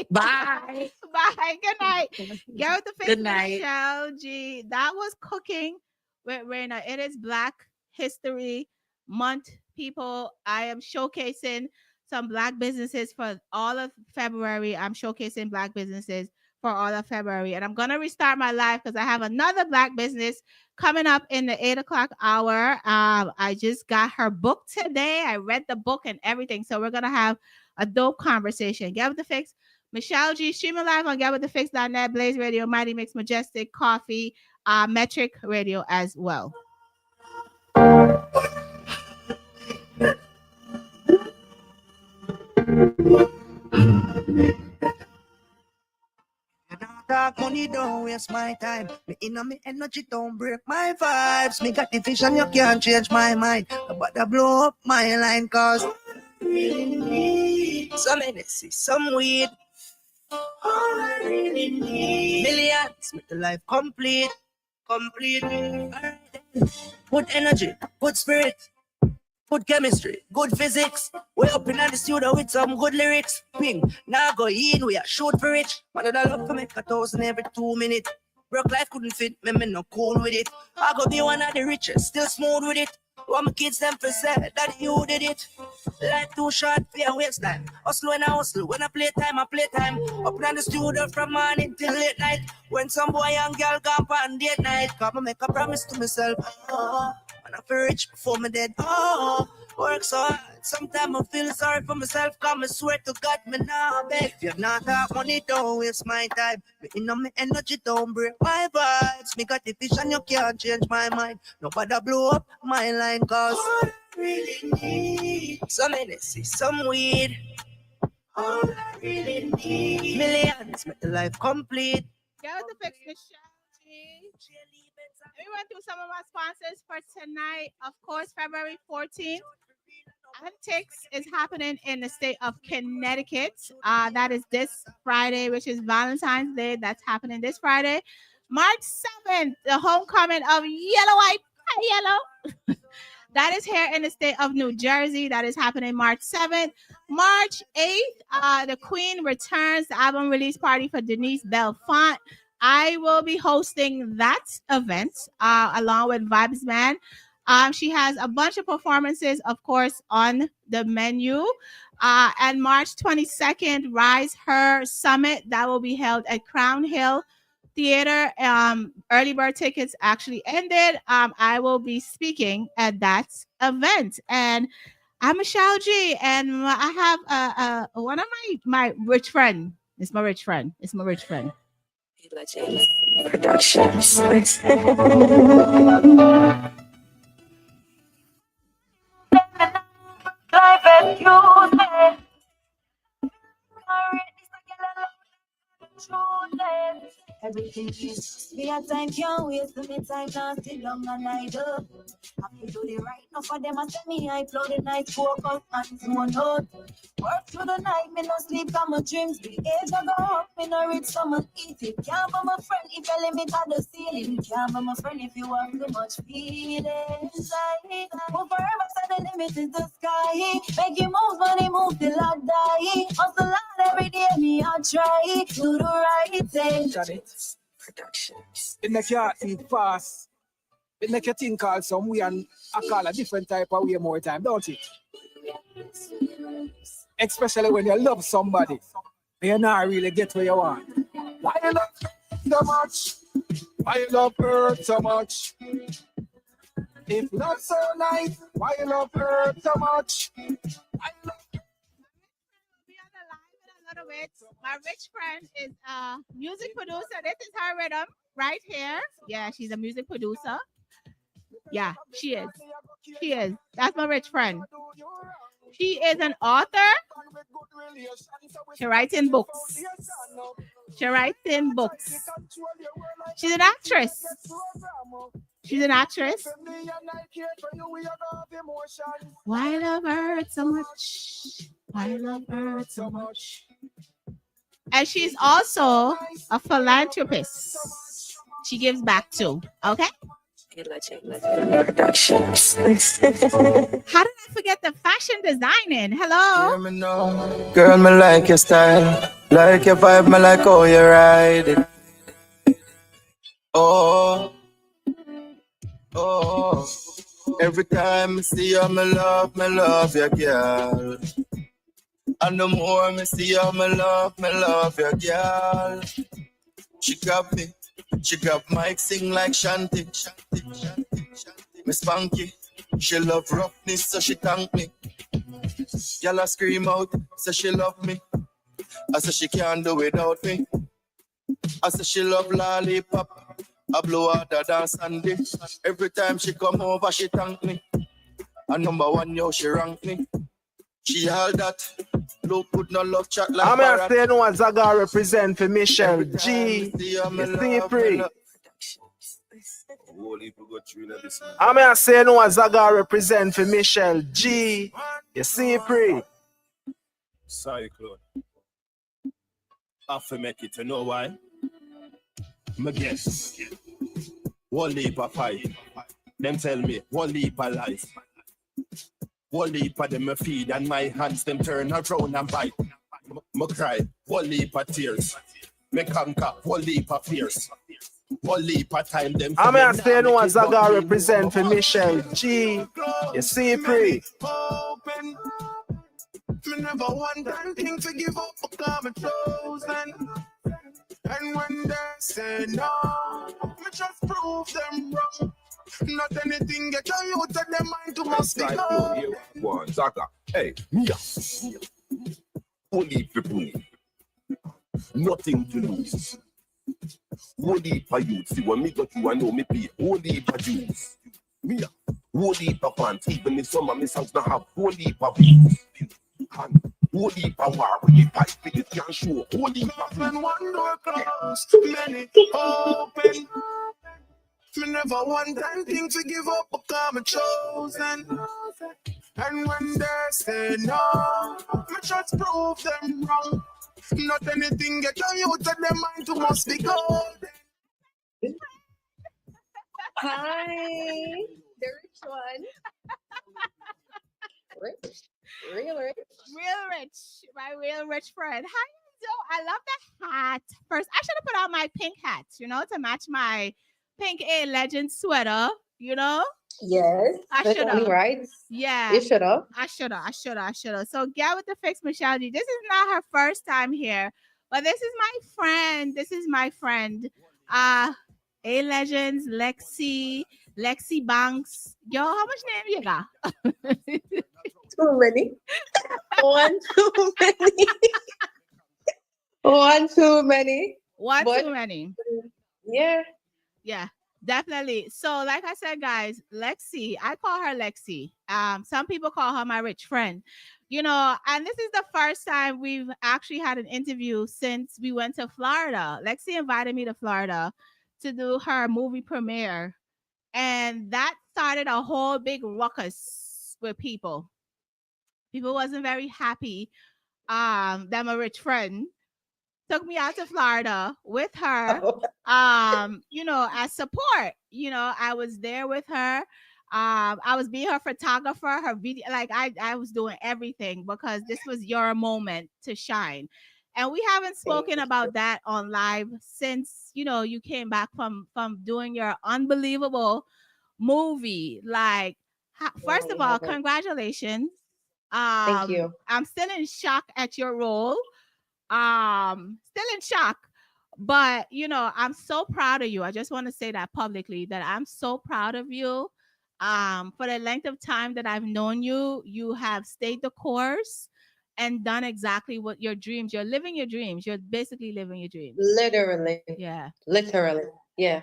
Bye. Bye. Good night. Get with the face, Good night. Michelle G. That was Cooking with Reina. It is Black History month, people. I am showcasing some Black businesses for all of February. I'm showcasing Black businesses for all of February. And I'm going to restart my live because I have another Black business coming up in the 8 o'clock hour. I just got her book today. I read the book and everything. So we're going to have a dope conversation. Get with the Fix. Michelleg G, streaming live on getwiththefix.net, Blaze Radio, Mighty Mix, Majestic, Coffee, Metric Radio as well. Talk money, don't waste my time. Me inna me energy, don't break my vibes. Me got the vision, you can't change my mind. But I blow up my line, cause really need some energy, some weed. All I really need millions, make the life complete. Alright then. Good energy, good spirit, good chemistry, good physics. We up in the studio with some good lyrics. Ping, now go in, we are shoot for rich. Man, I love to make 1,000 every 2 minutes. Broke life couldn't fit me, me no cool with it. I go be one of the richest, still smooth with it. Want my kids them for say that you did it. Life too short for your waste time. Hustle when I hustle, when I play time, I play time. Up in the studio from morning till late night. When some boy and girl gone on date night, come and make a promise to myself. Oh, and I feel rich before me dead. Oh, work so hard. Sometimes I feel sorry for myself. Come and swear to God, me now beg. If you're not that money, don't waste my time. Me in on me energy, don't break my vibes. Me got the vision, you can't change my mind. Nobody blow up my line, cause all I really need some energy, some weed. All I really need millions, make the life complete. Get with the Fix, Michelleg G. We went through some of my sponsors for tonight. Of course, February 14th. Antics is happening in the state of Connecticut. That is this Friday, which is Valentine's Day. That's happening this Friday. March 7th, the homecoming of Yellow White Yellow. That is here in the state of New Jersey. That is happening March 7th. March 8th, the Queen returns, the album release party for Denise Belfont. I will be hosting that event along with Vibes Man. She has a bunch of performances, of course, on the menu. And March 22nd, Rise Her Summit. That will be held at Crown Hill Theater. Early bird tickets actually ended. I will be speaking at that event. And I'm Michelleg G, and I have one of my rich friend. It's my rich friend. Productions. Everything is me a time can't waste me time now still long and I do. Have to do the right now for them and tell me I flow the night focus and zone out. Work through the night, me no sleep on my dreams. The age I go up, me no reach someone eat it. Can't be my friend if you limit at the ceiling. Can't be my friend if you have too much feelings. Move forever, so the limit is the sky. Make you move, money move till I die. Hustle hard every day, me I try. Do the right thing. Productions. It make you think fast. It make you think call some way and I call a different type of way more time, don't it? Especially when you love somebody. You not really get where you want. Why you love so much? Why you love her so much? If not so nice, why you love her so much? Why you love Be on the line in a little bit. My rich friend is a music producer. This is her rhythm right here. Yeah, she's a music producer. Yeah, she is. She is. That's my rich friend. She is an author. She writes in books. She writes in books. She's an actress. She's an actress. Why love her so much? Why love her so much? And she's also a philanthropist. She gives back too. Okay? Productions. How did I forget the fashion designing? Hello? Girl, me like your style, like your vibe, me like how you ride it. Oh, oh, Every time I see her, me love you, girl. And the more me see her, me love you, girl. She got Mike sing like Shanty. Me spanky, she love roughness, so she thank me. Y'all a scream out, say she love me. I say she can't do without me. I say she love lollipop. I blow out the dance and this. Every time she come over, she thank me. And number one, yo, she rank me. She all that. Look good, no love chat like I'm Barat. saying what Zaga represent for Michelleg G. You see free. I'm saying what Zaga represent for Michelleg G. You see free. Cyclone. I have to make it, you know why? My guess. One leap of fight. Them tell me, one leap of life. One leap of them me feed and my hands them turn around and bite. Me cry, one leap of tears. Me conquer, one leap of fears. One leap of time them. I'm saying what Zaga represent for Michelleg G. You see free. Me never want anything to give up because I'm chosen. And when they say no, me just prove them wrong. Not anything get you to them mind to must be gone. One Zaga, hey, Mia. Only people, nothing to lose. Only for you, see when me got you, I know me pay. Only for Jews, Mia. Only for fans, even in summer, me songs not have only for views. And only for war, when you fight for it, can't show. Only for when one door closed, many open. Me never want anything to give up because I'm chosen. And when they say no, me just prove them wrong. Not anything get you to them mind to must be golden. Hi, the rich one. Rich, real rich. Real rich, my real rich friend. How you do? I love that hat. First, I should have put on my pink hat, to match my pink A Legend sweater, Yes, I that's should only have. right. Yeah, You should have. I should have. So get with the fix, Michelleg. This is not her first time here, but this is my friend. A Legends, Lexi Banks. Yo, how much name you got? Too many. One too many. One too many. One But, too many. Yeah. Yeah, definitely. So, like I said, guys, Lexi, I call her Lexi. Some people call her my rich friend. And this is the first time we've actually had an interview since we went to Florida. Lexi invited me to Florida to do her movie premiere, and that started a whole big ruckus with people. People wasn't very happy. That I'm a rich friend took me out to Florida with her, as support. I was there with her. I was being her photographer, her video, like I was doing everything because this was your moment to shine. And we haven't spoken about that on live since, you came back from doing your unbelievable movie. Like, first of all, congratulations. Thank you. I'm still in shock at your role. Still in shock, but I'm so proud of you. I just want to say that publicly, that I'm so proud of you. For the length of time that I've known you, you have stayed the course and done exactly what your dreams. You're living your dreams. You're basically living your dreams. Literally. Yeah. Literally. Yeah.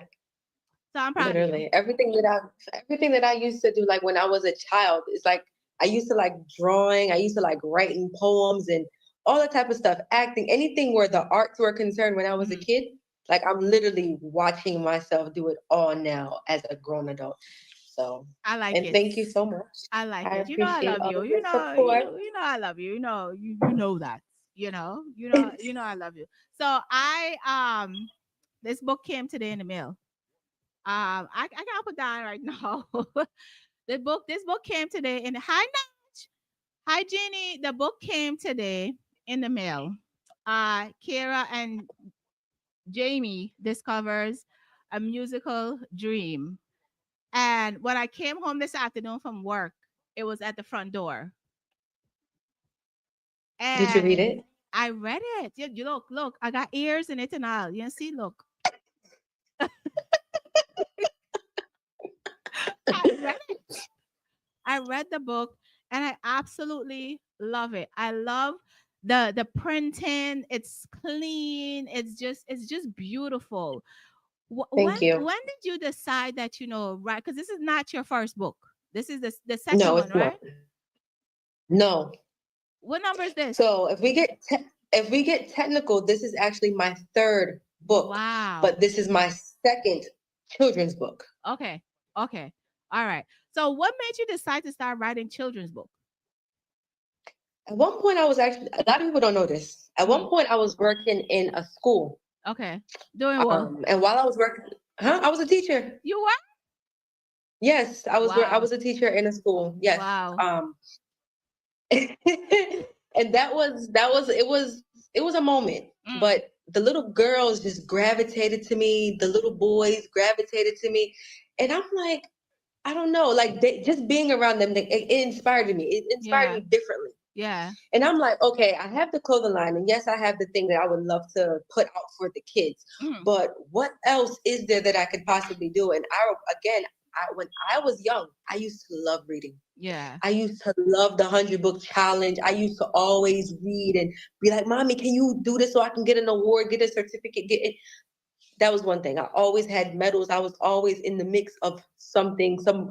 So I'm proud of you. Everything that I used to do, like when I was a child, it's like I used to like drawing, I used to like writing poems and all that type of stuff, acting, anything where the arts were concerned when I was a kid. Like I'm literally watching myself do it all now as a grown adult. So I like and it. thank you so much. I like I it. I appreciate love all you. of your support. I love you. You know that. I love you. So this book came today in the mail. I gotta put that right now. This book came today in Hi Jeannie. The book came today in the mail. Kira and Jamie discovers a musical dream. And when I came home this afternoon from work, it was at the front door. Did you read And it? I read it. You look, I got ears in it and all. You see, look. I read it. I read the book and I absolutely love it. I love the printing. It's clean. It's just beautiful. When Thank you. when did you decide that right? Because this is not your first book. This is the second No, one, it's right? not. No. What number is this? So if we get technical, this is actually my third book, Wow. but this is my second children's book. Okay. Okay. All right. So what made you decide to start writing children's book? At one point, I was actually, a lot of people don't know this. At one Mhm. point, I was working in a school. Okay. Doing what? And while I was working, I was a teacher. You what? Yes, I Wow. was a teacher in a school. Yes. Wow. And it was a moment. Mm. But the little girls just gravitated to me, the little boys gravitated to me. And I'm like, I don't know, like just being around them, it inspired me. It inspired Yeah. me differently. Yeah. And I'm like, okay, I have the clothing line, and yes, I have the thing that I would love to put out for the kids. Mhm. But what else is there that I could possibly do? And when I was young, I used to love reading. Yeah. I used to love the 100 book challenge. I used to always read and be like, "Mommy, can you do this so I can get an award, get a certificate, get it?" That was one thing. I always had medals. I was always in the mix of something, some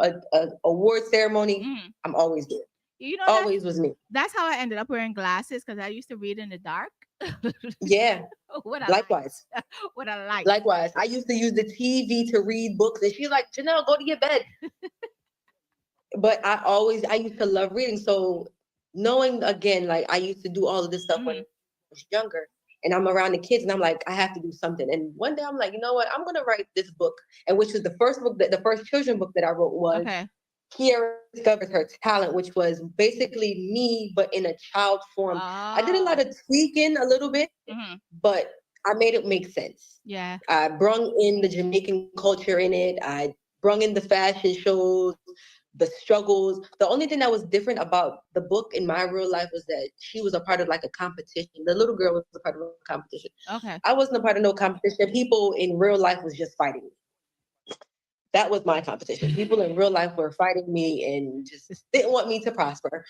award ceremony. Mhm. I'm always there. You know Always was me. that's how I ended up wearing glasses because I used to read in the dark. Yeah. What I Likewise. like. What I like. Likewise. I used to use the TV to read books, and she's like, "Janelle, go to your bed." But I used to love reading. So knowing again, like I used to do all of this stuff when I Mhm. was younger, and I'm around the kids, and I'm like, I have to do something. And one day I'm like, you know what? I'm gonna write this book, and which is the first children book that I wrote was Okay. Kiara discovers her talent, which was basically me, but in a child form. I did a lot Oh. of tweaking a little bit, Mhm. but I made it make sense. Yeah. I brung in the Jamaican culture in it. I brung in the fashion shows, the struggles. The only thing that was different about the book in my real life was that she was a part of like a competition. The little girl was a part of a competition. Okay. I wasn't a part of no competition. People in real life was just fighting me. That was my competition. People in real life were fighting me and just didn't want me to prosper.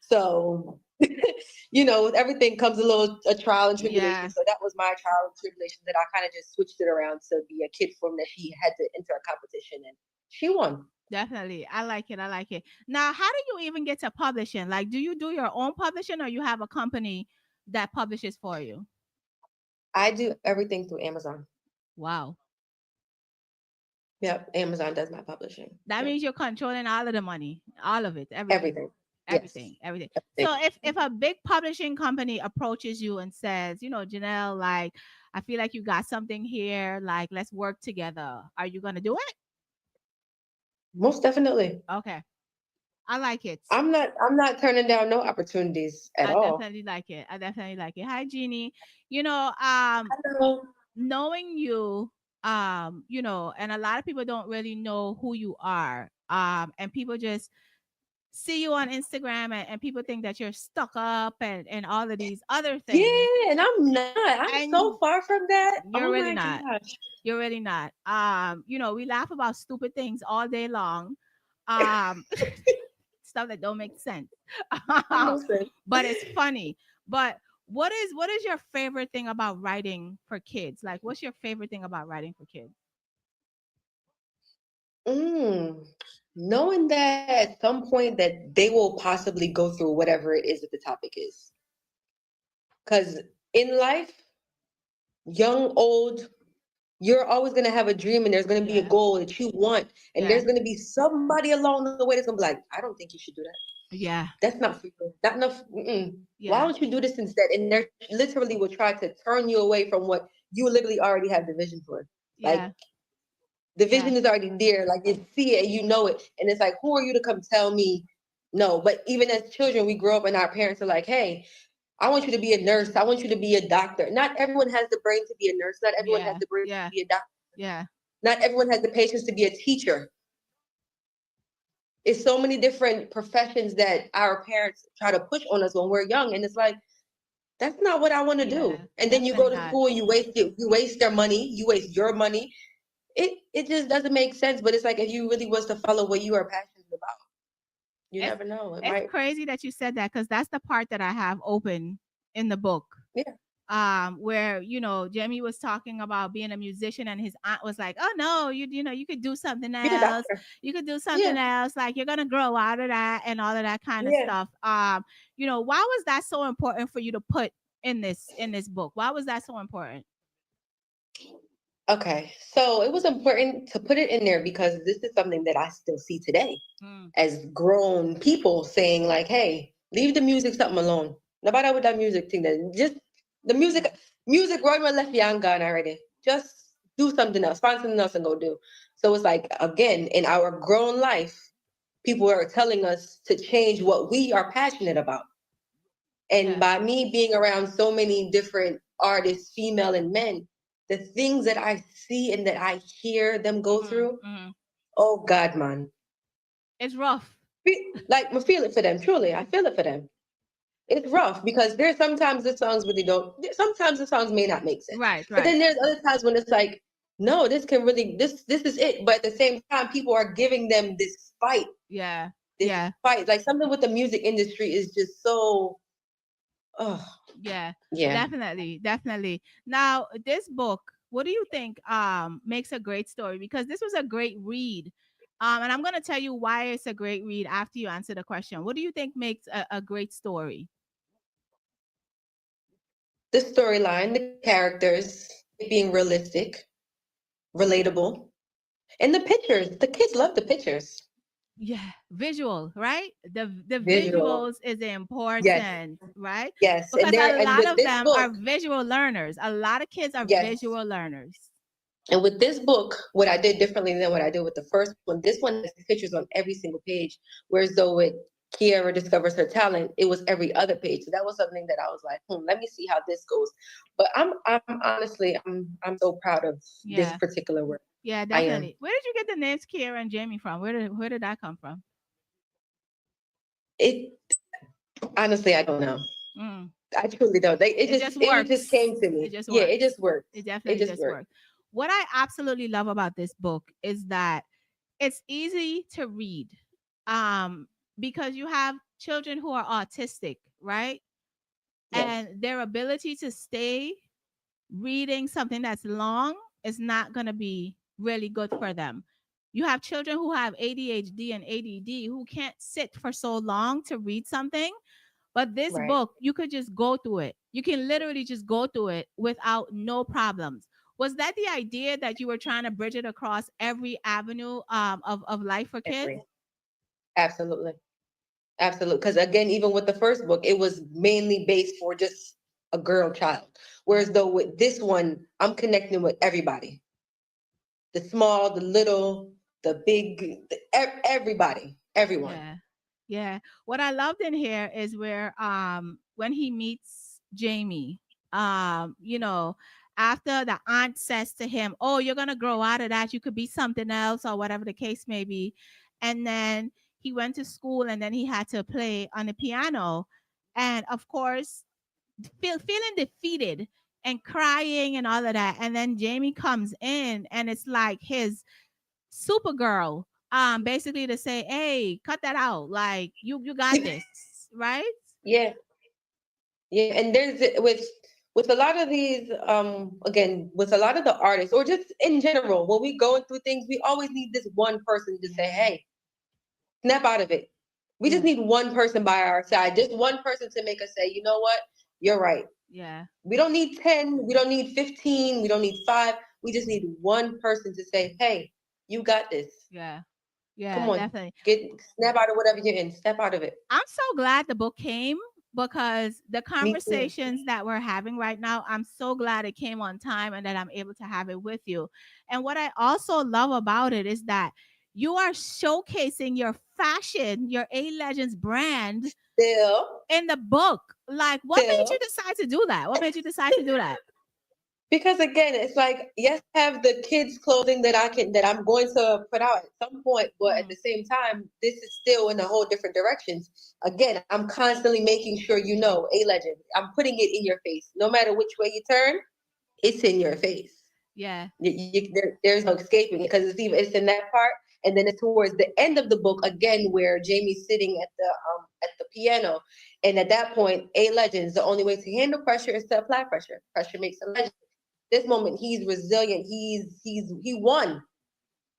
So, with everything comes a trial and tribulation. Yeah. So that was my trial and tribulation that I kind of just switched it around to be a kid form that she had to enter a competition and she won. Definitely. I like it. I like it. Now, how do you even get to publishing? Like, do you do your own publishing or you have a company that publishes for you? I do everything through Amazon. Wow. Yep, Amazon does my publishing. That Yep. means you're controlling all of the money, all of it, everything. Everything. Yes. Everything. So Everything. if a big publishing company approaches you and says, Janelle, like I feel like you got something here, like let's work together. Are you gonna do it? Most definitely. Okay. I like it. I'm not turning down no opportunities at I all. definitely like it. I definitely like it. Hi, Jeannie. You know, Hello. knowing you, and a lot of people don't really know who you are. And people just see you on Instagram and people think that you're stuck up and all of these other things. Yeah, and I'm not. I'm so And far from that. you're Oh really my not. gosh. You're really not. We laugh about stupid things all day long. Um stuff that don't make sense. No sense. But it's funny. But what is your favorite thing about writing for kids? Like what's your favorite thing about writing for kids? Mm. Knowing that at some point that they will possibly go through whatever it is that the topic is. Because in life, young, old, you're always going to have a dream and there's going to be a Yeah. goal that you want. And Yeah. there's going to be somebody along the way that's going to be like, I don't think you should do that. Yeah. That's not for you. Not enough. Mm-mm. Why Yeah. don't you do this instead? And they literally will try to turn you away from what you literally already have the vision for. Like Yeah. the Yeah. vision is already there. Like you see it, you know it. And it's like, who are you to come tell me no? But even as children, we grow up and our parents are like, hey, I want you to be a nurse. I want you to be a doctor. Not everyone has the brain to be a nurse. Not everyone has Yeah. the brain Yeah. to be a doctor. Yeah. Not everyone has the patience to be a teacher. It's so many different professions that our parents try to push on us when we're young, and it's like, that's not what I want to do. And then you go to school and you waste their money, you waste your money. It just doesn't make sense. But it's like, if you really was to follow what you are passionate about, you never know. It's crazy that you said that, because that's the part that I have open in the book. Yeah. Where Jamie was talking about being a musician, and his aunt was like, "Oh no, you could do something else. You could do something else. Like, you're gonna grow out of that and all of that kind of stuff." Why was that so important for you to put in this book? Why was that so important? Okay, so it was important to put it in there because this is something that I still see today as grown people saying, like, "Hey, leave the music something alone. Nobody with that music thing. That just the music run my left young gone already. Just do something else. Find something else and go do." So it's like, again, in our grown life, people are telling us to change what we are passionate about. And by me being around so many different artists, female and men, the things that I see and that I hear them go through, oh God, man. It's rough. Like, I feel it for them, truly. I feel it for them. It's rough because there's sometimes the songs really don't, sometimes the songs may not make sense. Right. But then there's other times when it's like, no, this can really, this is it. But at the same time, people are giving them this fight. Yeah. This fight. Like, something with the music industry is just so, oh. Yeah. Yeah. Definitely. Now, this book, what do you think makes a great story? Because this was a great read. And I'm going to tell you why it's a great read after you answer the question. What do you think makes a great story? The storyline, the characters being realistic, relatable, and the pictures. The kids love the pictures. Yeah, visual, right? The Visual. visuals is important, Yes. right? Yes, Because a and lot with of this them are book, visual learners. A lot of kids are yes, visual learners. and with this book, what I did differently than what I did with the first one, this one has pictures on every single page, whereas though with Kiara discovers her talent, it was every other page. So that was something that I was like, let me see how this goes. But I'm honestly, I'm so proud of this particular work. Yeah, definitely. Where did you get the names Kiara and Jamie from? Where did that come from? It honestly, I don't know. I truly don't. It just came to me. It just yeah, works. it just worked. It definitely just worked. What I absolutely love about this book is that it's easy to read, because you have children who are autistic, right? Yes. And their ability to stay reading something that's long is not going to be really good for them. You have children who have ADHD and ADD who can't sit for so long to read something. But this book, you could just go through it. You can literally just go through it without no problems. Was that the idea, that you were trying to bridge it across every avenue of life for kids? Absolutely. Absolutely. Because again, even with the first book, it was mainly based for just a girl child. Whereas though with this one, I'm connecting with everybody. The small, the little, the big, everybody, everyone. Yeah. What I loved in here is where when he meets Jamie, after the aunt says to him, "Oh, you're gonna grow out of that. You could be something else," or whatever the case may be. And then he went to school, and then he had to play on the piano. And of course, feeling defeated and crying and all of that. And then Jamie comes in, and it's like his Supergirl, basically to say, "Hey, cut that out. Like, you got this," right? Yeah. And there's with a lot of these, again, with a lot of the artists, or just in general, when we going through things, we always need this one person to say, "Hey, snap out of it." We just need one person by our side, just one person to make us say, "You know what? You're right." Yeah. We don't need 10, we don't need 15, we don't need 5. We just need one person to say, "Hey, you got this." Yeah. Come on, Definitely. Snap out of whatever you're in. Step out of it. I'm so glad the book came, because the conversations that we're having right now, I'm so glad it came on time and that I'm able to have it with you. And what I also love about it is that you are showcasing your fashion, your A Legends brand still in the book. Like, what made you decide to do that? What made you decide to do that? Because again, it's like, yes, I have the kids' clothing that I'm going to put out at some point, but at the same time, this is still in a whole different directions. Again, I'm constantly making sure you know, A Legend. I'm putting it in your face. No matter which way you turn, it's in your face. Yeah. There's no escaping it, because it's in that part, and then it's towards the end of the book again where Jamie's sitting at the piano, and at that point, A Legend is the only way to handle pressure is to apply pressure. Pressure makes a legend. This moment, he's resilient. He won.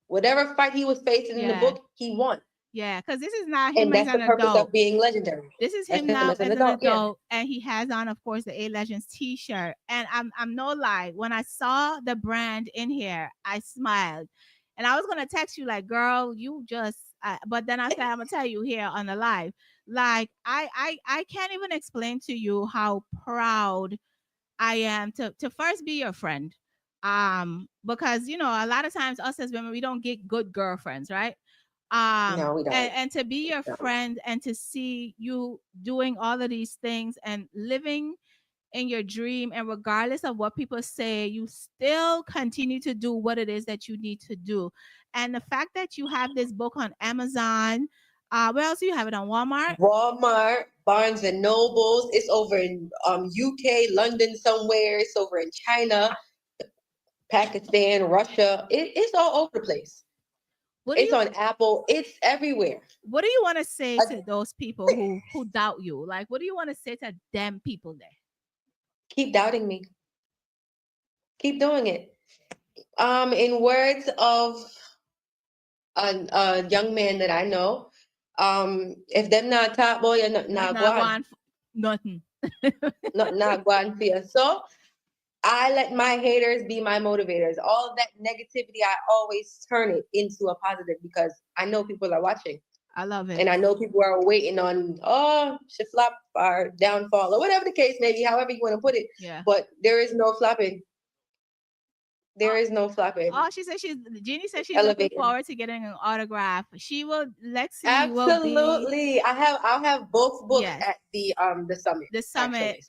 Whatever fight he was facing in the book, he won. Yeah, because this is not him And as that's the an purpose adult. of being legendary. This is That's him him now as an as an adult. Yeah. adult, and he has on, of course, the A Legends T-shirt. And I'm no lie, when I saw the brand in here, I smiled, and I was gonna text you like, "Girl, you just." But then I said, "I'm gonna tell you here on the live." Like I can't even explain to you how proud I am to first be your friend. Because you know, a lot of times us as women, we don't get good girlfriends, right? No, we don't. And to be your friend and to see you doing all of these things and living in your dream, and regardless of what people say, you still continue to do what it is that you need to do. And the fact that you have this book on Amazon, where else do you have it? On Walmart? Walmart, Barnes and Nobles. It's over in UK, London somewhere. It's over in China, Pakistan, Russia. It's all over the place. It's on Apple. It's everywhere. What do you want to say to those people who doubt you? Like, what do you want to say to them people there? Keep doubting me. Keep doing it. In words of a young man that I know, if them not top boy, you're not going. Nothing. Not going for you. So I let my haters be my motivators. All of that negativity, I always turn it into a positive, because I know people are watching. I love it. And I know people are waiting on, she flop or downfall or whatever the case may be, however you want to put it. Yeah. But there is no flopping. There is no flopping. Oh, Jeannie said she's looking forward to getting an autograph. Lexi Absolutely. will be. I'll have both books at the summit. The summit,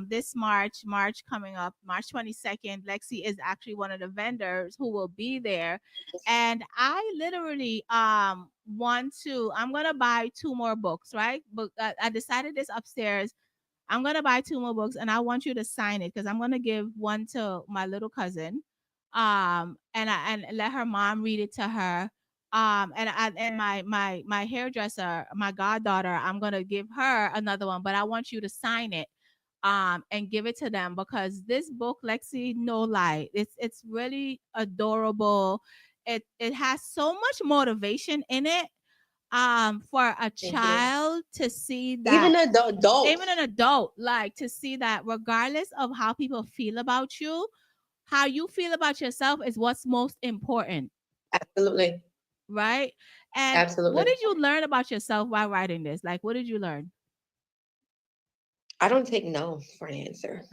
this March coming up, March 22nd. Lexi is actually one of the vendors who will be there. And I literally I'm gonna buy 2 more books, right? But I decided this upstairs. I'm gonna buy 2 more books, and I want you to sign it, because I'm gonna give one to my little cousin, and let her mom read it to her, and my hairdresser, my goddaughter, I'm gonna give her another one, but I want you to sign it, and give it to them, because this book, Lexi, no lie, it's really adorable. It has so much motivation in it, for a child to see that, even an adult, like, to see that regardless of how people feel about you, how you feel about yourself is what's most important. Absolutely. Right? And absolutely. What did you learn about yourself while writing this? Like, what did you learn? I don't take no for an answer.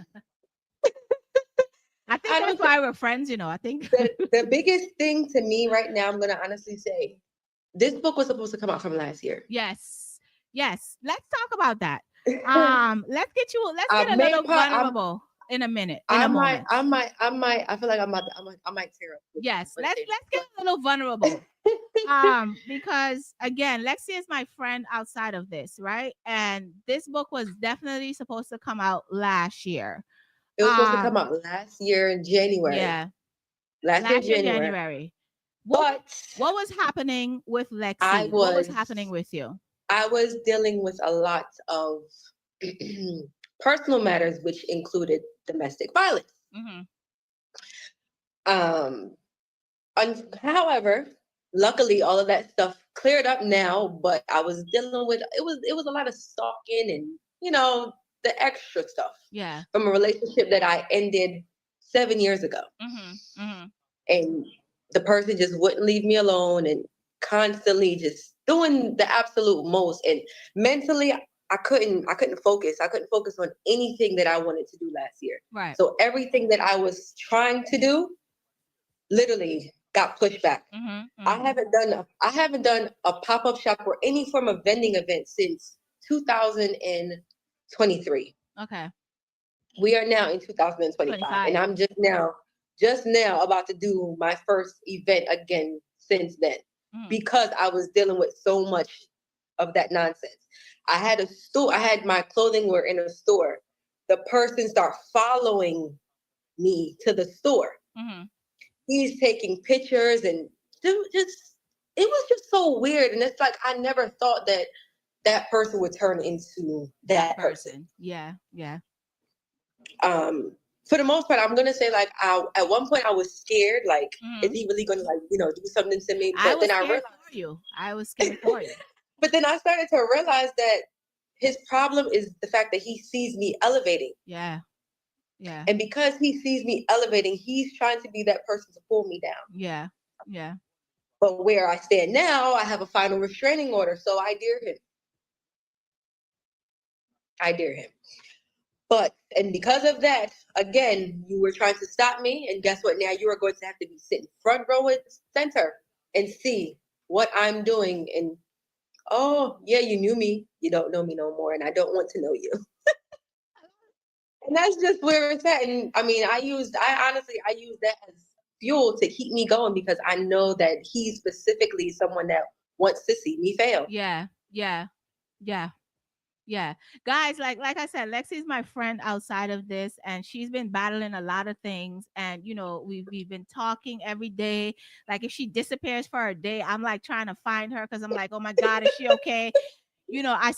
I think that's why we're friends, you know. I think the biggest thing to me right now, I'm gonna honestly say, this book was supposed to come out from last year. Yes. Let's talk about that. Let's get a little vulnerable in a minute. I might. I feel like I might tear up. Yes, let's get a little vulnerable. Because again, Lexi is my friend outside of this, right? And this book was definitely supposed to come out last year. It was supposed to come out last year in January. Yeah. Last year January. What was happening with Lexi? What was happening with you? I was dealing with a lot of personal matters, which included domestic violence. However, luckily, all of that stuff cleared up now. But I was dealing with it was a lot of stalking and the extra stuff. Yeah. From a relationship that I ended 7 years ago, and the person just wouldn't leave me alone and constantly just doing the absolute most. And mentally, I couldn't focus. I couldn't focus on anything that I wanted to do last year. Right. So everything that I was trying to do literally got pushed back. I haven't done a pop-up shop or any form of vending event since 2023. Okay. We are now in 2025, and I'm just now about to do my first event again since then, because I was dealing with so much of that nonsense. I had a store. I had my clothing were in a store. The person started following me to the store. He's taking pictures, and it was just so weird. And it's like I never thought that that person would turn into that person. Yeah. For the most part, I'm gonna say like at one point I was scared, like is he really gonna like do something to me? But then I realized I was scared for you. But then I started to realize that his problem is the fact that he sees me elevating. Yeah. And because he sees me elevating, he's trying to be that person to pull me down. Yeah. But where I stand now, I have a final restraining order, so I dare him. And because of that, again, you were trying to stop me, and guess what? Now you are going to have to be sitting front row and center and see what I'm doing. And oh yeah, you knew me. You don't know me no more, and I don't want to know you. And that's just where it's at. And I mean, I used that as fuel to keep me going, because I know that he's specifically someone that wants to see me fail. Yeah. Guys, like I said, Lexi's my friend outside of this, and she's been battling a lot of things. And we've been talking every day. Like if she disappears for a day, I'm like trying to find her, because I'm like, oh my God, is she okay? You know what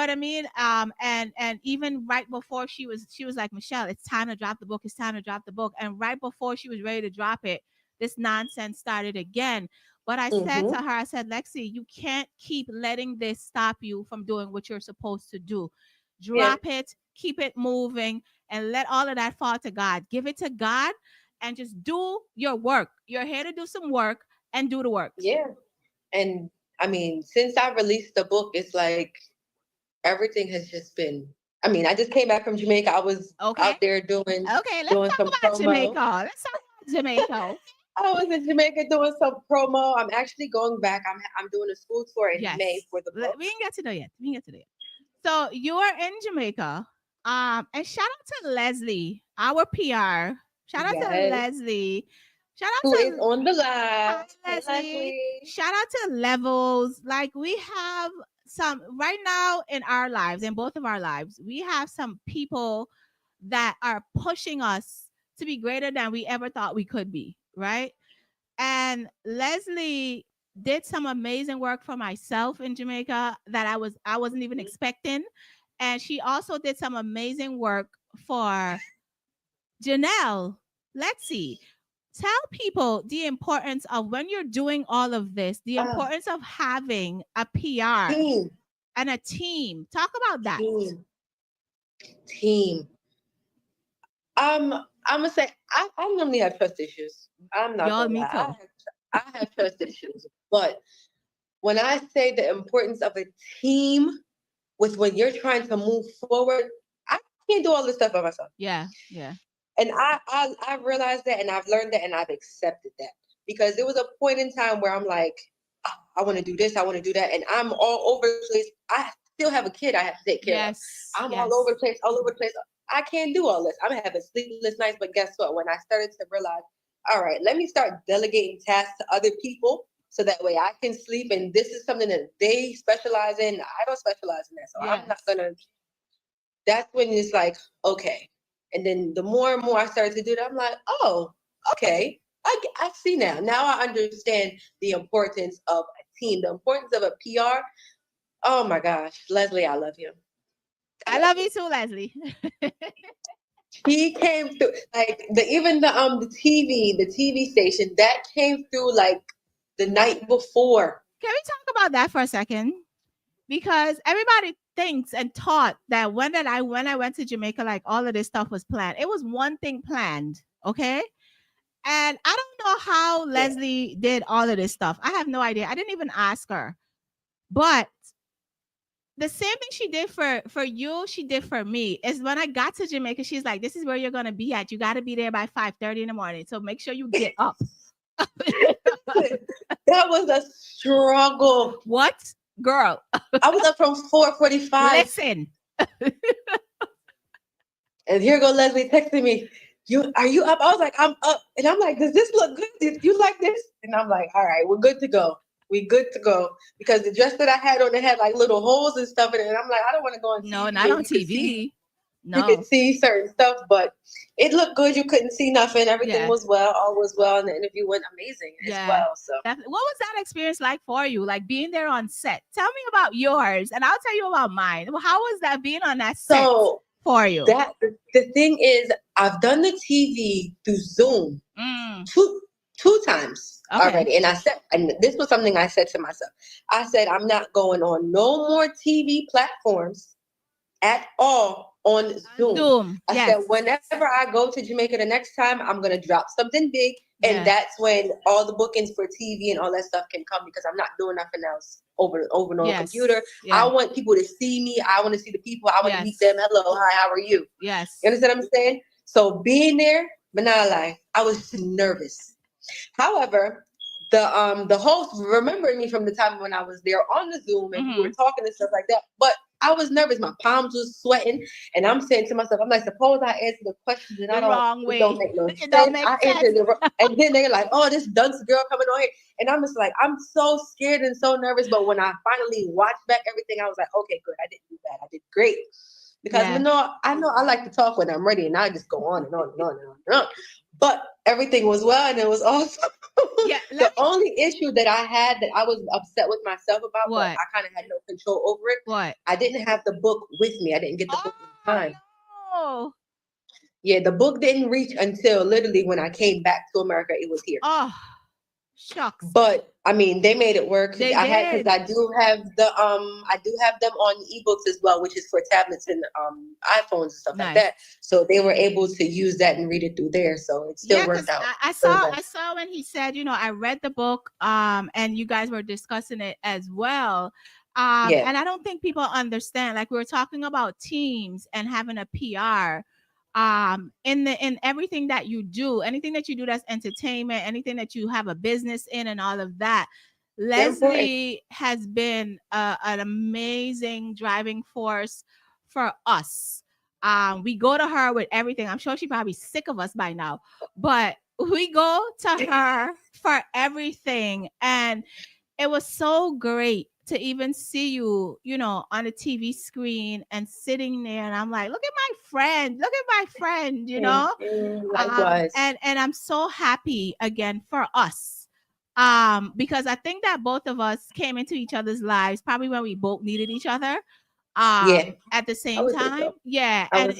I mean? And even right before she was like, Michelle, it's time to drop the book. It's time to drop the book. And right before she was ready to drop it, this nonsense started again. But I said to her, I said, Lexi, you can't keep letting this stop you from doing what you're supposed to do. Drop it, keep it moving, and let all of that fall to God. Give it to God and just do your work. You're here to do some work, and do the work. Yeah. And I mean, since I released the book, it's like everything has just been. I mean, I just came back from Jamaica. I was out there doing let's doing talk some about promo. Jamaica. Let's talk about Jamaica. I was in Jamaica doing some promo. I'm actually going back. I'm doing a school tour in May for the book. We didn't get to know yet. So you are in Jamaica. And shout out to Leslie, our PR. Shout out to Leslie. Shout out who to is on the live. Leslie. Shout out to Levels. Like we have some right now in our lives, in both of our lives, we have some people that are pushing us to be greater than we ever thought we could be, right? And Leslie did some amazing work for myself in Jamaica that I wasn't even expecting. And she also did some amazing work for Janelle, Lexi. Tell people the importance of, when you're doing all of this, the importance of having a PR and a team. Talk about that. Team. I'm gonna say I normally have trust issues. I'm not gonna lie. I have trust issues. But when I say the importance of a team with when you're trying to move forward, I can't do all this stuff by myself. Yeah. And I realized that, and I've learned that, and I've accepted that, because there was a point in time where I'm like, I want to do this, I want to do that, and I'm all over the place. I still have a kid I have to take care of. I'm all over the place. I can't do all this. I'm having sleepless nights, but guess what? When I started to realize, all right, let me start delegating tasks to other people, so that way I can sleep, and this is something that they specialize in. I don't specialize in that, so I'm not gonna. That's when it's like, okay. And then the more and more I started to do that, I'm like, oh, okay. I see now. Now I understand the importance of a team, the importance of a PR. Oh my gosh, Leslie, I love you. I love you too, Leslie. He came through, like the TV station that came through like the night before. Can we talk about that for a second? Because everybody thinks and taught that when I went to Jamaica, like all of this stuff was planned. It was one thing planned, okay? And I don't know how Leslie did all of this stuff. I have no idea. I didn't even ask her. But the same thing she did for you, she did for me. Is when I got to Jamaica, she's like, this is where you're going to be at. You got to be there by 5:30 in the morning. So make sure you get up. That was a struggle. What? Girl. I was up from 4:45. Listen. And here go Leslie texting me, are you up? I was like, I'm up. And I'm like, does this look good? Did you like this? And I'm like, all right, we're good to go. We good to go. Because the dress that I had on, it had like little holes and stuff in it. And I'm like, I don't want to go on TV. No, not on TV. You could see certain stuff, but it looked good. You couldn't see nothing. Everything was well. All was well. And the interview went amazing as well. So what was that experience like for you? Like being there on set? Tell me about yours and I'll tell you about mine. Well, how was that being on that set for you? The thing is, I've done the TV through Zoom two times already. And I said, and this was something I said to myself. I said, I'm not going on no more TV platforms at all on Zoom. I said, whenever I go to Jamaica the next time, I'm going to drop something big. And that's when all the bookings for TV and all that stuff can come, because I'm not doing nothing else over and on the computer. I want people to see me. I want to see the people. I want to meet them. Hello, hi, how are you? Yes. You understand what I'm saying? So being there, but not lie, I was nervous. However, the host remembered me from the time when I was there on the Zoom and we were talking and stuff like that. But I was nervous. My palms was sweating. And I'm saying to myself, I'm like, suppose I answer the questions and it don't make no sense. I answered the wrong. And then they're like, oh, this dunce girl coming on here. And I'm just like, I'm so scared and so nervous. But when I finally watched back everything, I was like, okay, good. I didn't do bad. I did great. Because I know I like to talk when I'm ready, and I just go on and on and on and on and on. But everything was well, and it was awesome. The only issue that I had that I was upset with myself about, but I kind of had no control over it. I didn't have the book with me. I didn't get the book in time. No. Yeah, the book didn't reach until literally when I came back to America. It was here. Oh, shucks. But I mean, they made it work. Because I do have them on ebooks as well, which is for tablets and iPhones and stuff like that. So they were able to use that and read it through there. So it still worked out. I saw when he said, I read the book, and you guys were discussing it as well. And I don't think people understand. Like we were talking about teams and having a PR. In everything that you do, anything that you do that's entertainment, anything that you have a business in and all of that, Leslie has been an amazing driving force for us. We go to her with everything. I'm sure she's probably sick of us by now, but we go to her for everything. And it was so great to even see you, on a TV screen and sitting there. And I'm like, look at my friend, Likewise. And I'm so happy again for us. Because I think that both of us came into each other's lives probably when we both needed each other. At the same time. So. Yeah. And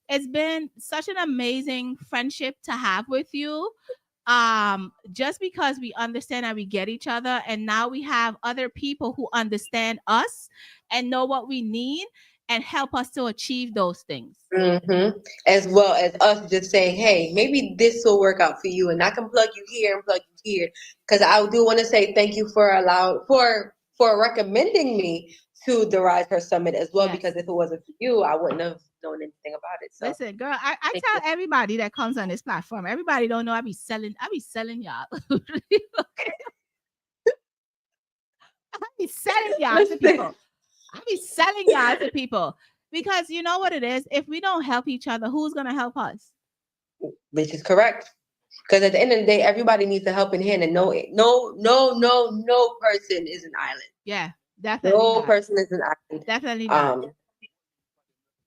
it's been such an amazing friendship to have with you. Just because we understand and we get each other, and now we have other people who understand us and know what we need and help us to achieve those things. As well as us just saying, hey, maybe this will work out for you, and I can plug you here and plug you here. Because I do want to say thank you for recommending me to the Rise Her Summit as well. Because if it wasn't for you, I wouldn't have known anything about it. So listen, girl, I tell everybody that comes on this platform, everybody don't know I be selling y'all. I be selling y'all to people. Because you know what it is? If we don't help each other, who's gonna help us? Which is correct. Because at the end of the day, everybody needs a helping hand, and no person is an island. Yeah, definitely. No person is an island. Definitely not.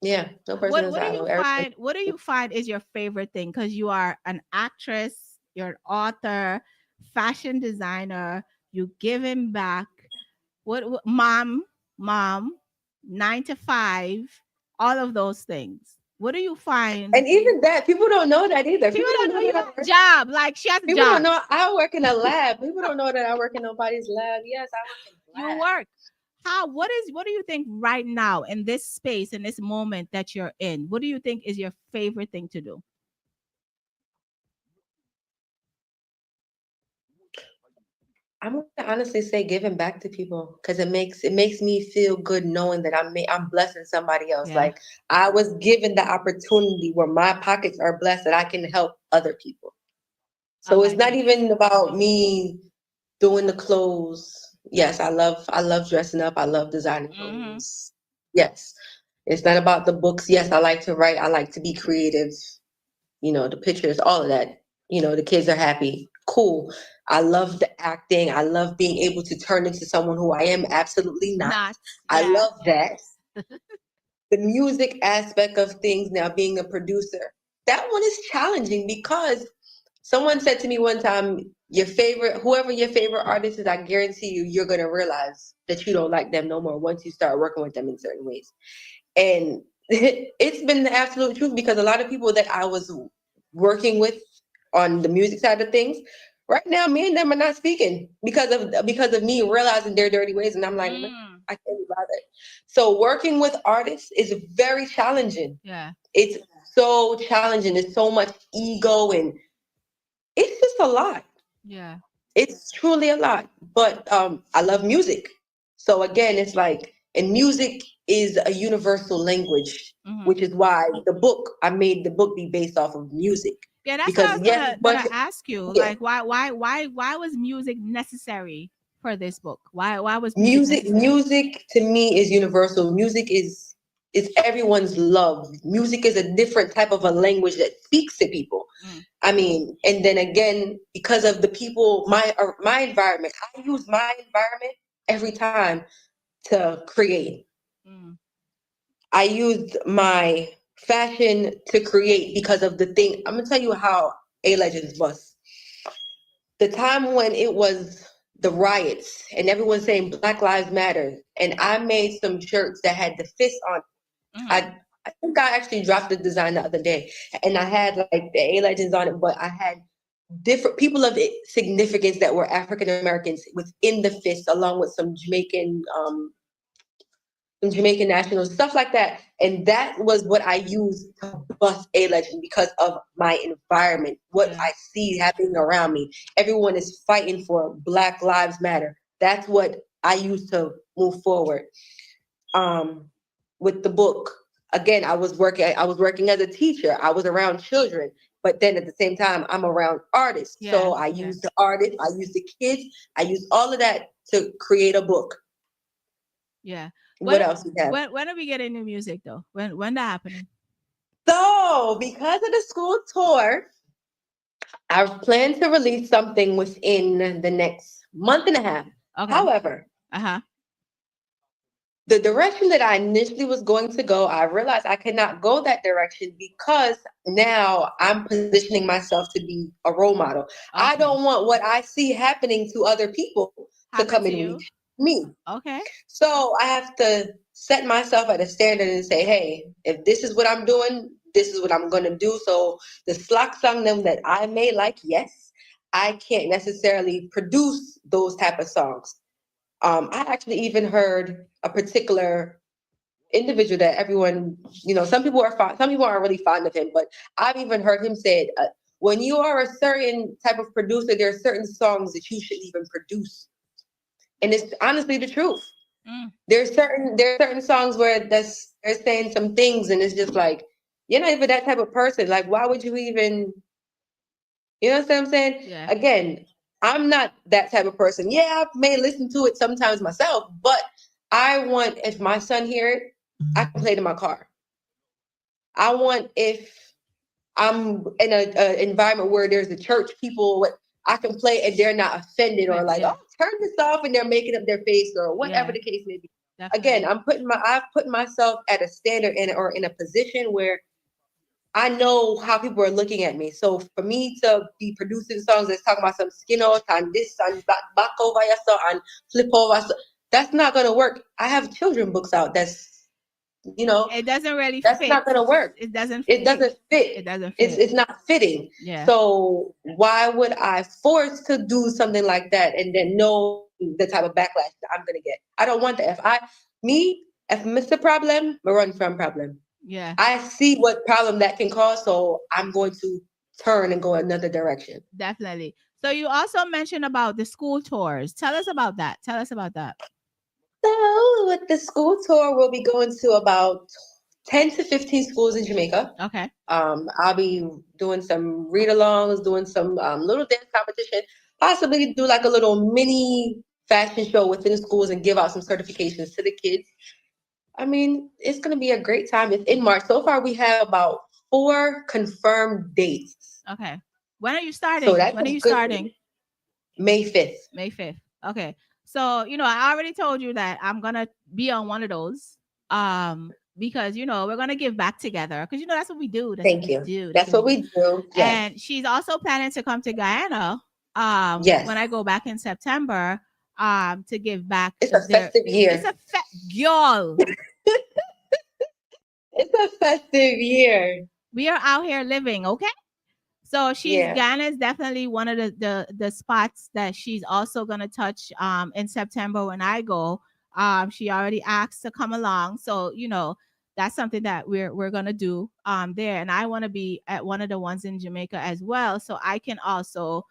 Yeah, no person is an island. What do you find is your favorite thing? Because you are an actress, you're an author, fashion designer, you giving back. What mom, 9 to 5, all of those things. What do you find? And even that, people don't know that either. People don't know you have a job. Like she has a job. People don't know I work in a lab. People don't know that I work in nobody's lab. Yes, I work in a lab. You work. What do you think right now in this space, in this moment that you're in? What do you think is your favorite thing to do? I'm going to honestly say giving back to people, because it makes me feel good knowing that I'm blessing somebody else. Yeah. Like I was given the opportunity where my pockets are blessed that I can help other people. So it's not even about me doing the clothes. Yes, I love dressing up. I love designing clothes. Yes. It's not about the books. Yes, I like to write. I like to be creative. You know, the pictures, all of that. You know, the kids are happy. Cool. I love the acting. I love being able to turn into someone who I am absolutely not. I Yeah. love that. The music aspect of things now, being a producer, that one is challenging because someone said to me one time, whoever your favorite artist is, I guarantee you're going to realize that you don't like them no more once you start working with them in certain ways. And it's been the absolute truth because a lot of people that I was working with on the music side of things, right now, me and them are not speaking because of me realizing their dirty ways. And I'm like, I can't be bothered. So working with artists is very challenging. Yeah. It's so challenging. There's so much ego and it's just a lot. Yeah. It's truly a lot. But I love music. So again, it's like, and music is a universal language, which is why I made the book be based off of music. Yeah, that's Because what I was gonna yes, ask you. yeah. Like, why was music necessary for this book? Why was music necessary? Music to me is universal. Music is everyone's love. Music is a different type of a language that speaks to people. I mean, and then again, because of the people, my environment, I use my environment every time to create. I used my fashion to create because of the thing. I'm gonna tell you how A-Legends was. The time when it was the riots and everyone saying Black Lives Matter, and I made some shirts that had the fist on. I think I actually dropped the design the other day, and I had like the A-Legends on it, but I had different people of significance that were African Americans within the fist, along with some Jamaican nationals, stuff like that. And that was what I used to bust A-Legend because of my environment, what I see happening around me. Everyone is fighting for Black Lives Matter. That's what I used to move forward. With the book, again, I was working as a teacher. I was around children, but then at the same time, I'm around artists. So I use the artists, I use the kids, I use all of that to create a book. Yeah. What else we have? When are we getting new music though? When that happening? So because of the school tour, I plan to release something within the next month and a half. Okay. However, the direction that I initially was going to go, I realized I could not go that direction because now I'm positioning myself to be a role model. Okay. I don't want what I see happening to other people to come and reach me. Okay. So I have to set myself at a standard and say, hey, if this is what I'm doing, this is what I'm going to do. So the slack song them that I may like, yes, I can't necessarily produce those type of songs. I actually even heard a particular individual that everyone, some people aren't really fond of him, but I've even heard him say, when you are a certain type of producer, there are certain songs that you shouldn't even produce. And it's honestly the truth. There's certain songs where they're saying some things and it's just like, you're not even that type of person. Like, why would you even, you know what I'm saying? Yeah. Again, I'm not that type of person. Yeah, I may listen to it sometimes myself, but I want, if my son hear it, I can play it in my car. I want, if I'm in an environment where there's a church, people, I can play and they're not offended or like, oh, turn this off and they're making up their face or whatever the case may be. Definitely. Again, I've put myself at a standard or in a position where I know how people are looking at me. So for me to be producing songs that's talking about some skin out and this and back over yourself and flip over, that's not gonna work. I have children books out. It doesn't really that's fit. not gonna work. It doesn't fit. It doesn't fit. It's not fitting. Yeah. So why would I force to do something like that and then know the type of backlash that I'm gonna get? I don't want that. If Mr. Problem, I run from problem. Yeah. I see what problem that can cause, so I'm going to turn and go another direction. Definitely. So you also mentioned about the school tours. Tell us about that. So with the school tour, we'll be going to about 10 to 15 schools in Jamaica. Okay. I'll be doing some read-alongs, doing some little dance competition, possibly do like a little mini fashion show within the schools and give out some certifications to the kids. I mean, it's gonna be a great time. It's in March. So far, we have about 4 confirmed dates. Okay. When are you So starting? that's When a are you good starting? thing. May 5th. May 5th. Okay. So, I already told you that I'm going to be on one of those. Because we're going to give back together because that's what we do. That's what Thank we you. do. That's That's what we what do. we do. Yes. And she's also planning to come to Guyana Yes. when I go back in September to give back It's a festive it's year. a girl. It's a festive year. We are out here living, okay? So Yeah. Ghana is definitely one of the spots that she's also gonna touch in September when I go. She already asked to come along, so that's something that we're gonna do there, and I want to be at one of the ones in Jamaica as well, so I can also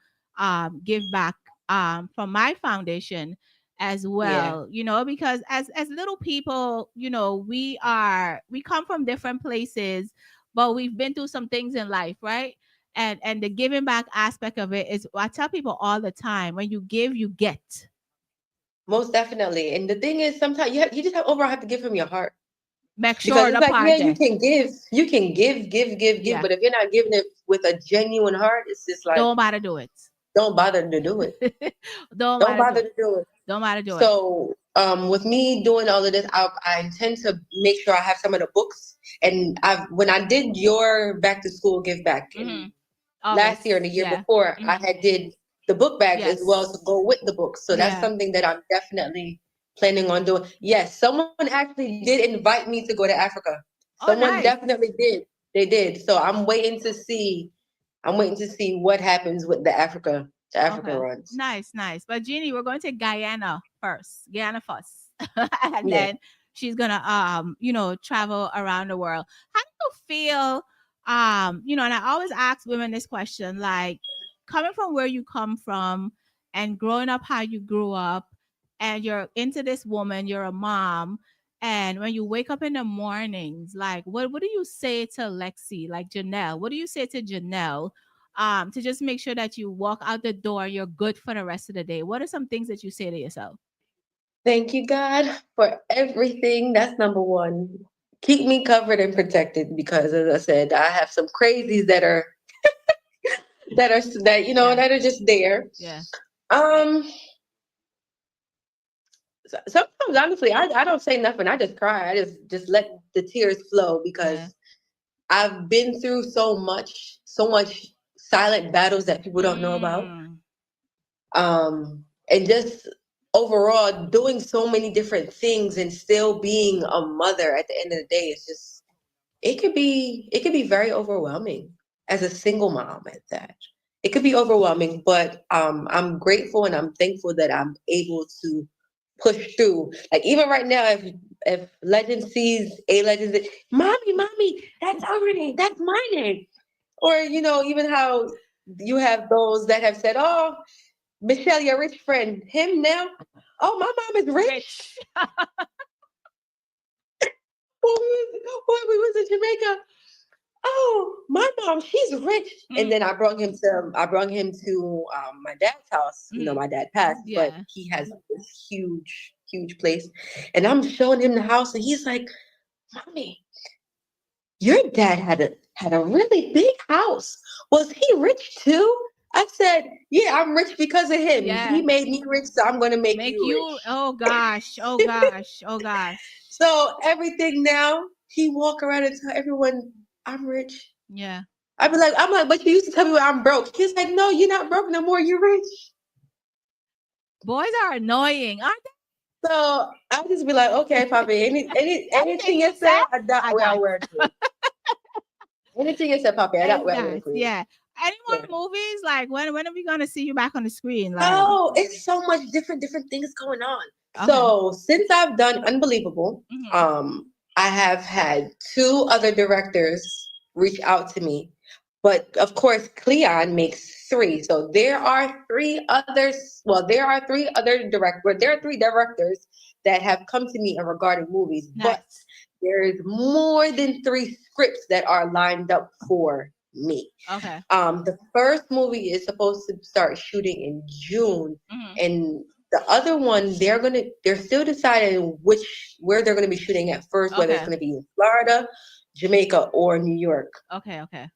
give back from my foundation as Yeah. well, because as little people, we come from different places, but we've been through some things in life, right? And the giving back aspect of it is, I tell people all the time, when you give, you get. Most definitely. And the thing is, sometimes you just overall have to give him your heart. Make Because sure it's the like, part yeah, there. you can give, Yeah. but if you're not giving it with a genuine heart, it's just like, Don't bother do it. don't bother to do it. Don't Don't bother do bother it. to do it. Don't bother do it. So, with me doing all of this, I intend to make sure I have some of the books. And when I did your back to school give back in last year and the year yeah. before, I had did the book bags as well Yes. to go with the books. So that's Yeah. something that I'm definitely planning on doing. Yes, someone actually did invite me to go to Africa. Oh, Someone nice. definitely did. They did. So I'm waiting to see. I'm waiting to see what happens with the Africa Okay. runs. Nice. But Jeannie, we're going to Guyana first. And Yeah. then she's gonna travel around the world. How do you feel? And I always ask women this question, like, coming from where you come from and growing up how you grew up, and you're into this woman, you're a mom, and when you wake up in the mornings, like, what do you say to Lexi, like Janelle? What do you say to Janelle? To just make sure that you walk out the door, you're good for the rest of the day. What are some things that you say to yourself? Thank you, God, for everything. That's number one. Keep me covered and protected because, as I said, I have some crazies that are that are just there. Yeah. Um, sometimes honestly, I don't say nothing. I just cry. I just let the tears flow because Yeah. I've been through so much silent battles that people don't know about. Mm. And just overall doing so many different things and still being a mother at the end of the day is just it could be very overwhelming as a single mom at that. It could be overwhelming, but I'm grateful and I'm thankful that I'm able to push through. Like even right now, if Legend sees a Legend, mommy, that's our name, that's my name. Or even how you have those that have said, "Oh, Michelle, your rich friend, him now. Oh, my mom is rich." When we was in Jamaica, oh, my mom, she's rich. And then I brought him to my dad's house. My dad passed, but Yeah. he has this huge place. And I'm showing him the house, and he's like, "Mommy, your dad had a really big house. Was he rich too?" I said, "Yeah, I'm rich because of him. Yeah. He made me rich, so I'm gonna make Make you you, rich." oh gosh, oh gosh, oh gosh. So everything now, he walk around and tell everyone, "I'm rich." Yeah. I'm like, "But you used to tell me I'm broke." He's like, "No, you're not broke no more. You're rich." Boys are annoying, aren't they? So I just be like, "Okay, Poppy, anything you say, I I got. wear to. Anything you say, Poppy, I wear Yes, to." yeah. Any Yeah. more movies? Like, when are we gonna see you back on the screen? Like, Oh, it's so much different things going on. okay. So since I've done Unbelievable, I have had 2 other directors reach out to me. But of course, Cleon makes 3. So there are 3 others. Well, there are 3 other directors. There are 3 directors that have come to me regarding movies. But Nice. there's more than 3 scripts that are lined up for me. Okay. The first movie is supposed to start shooting in June, and The other one, they're still deciding where they're gonna be shooting at first, whether it's Okay. gonna be in Florida, Jamaica, or New York. Okay. Okay.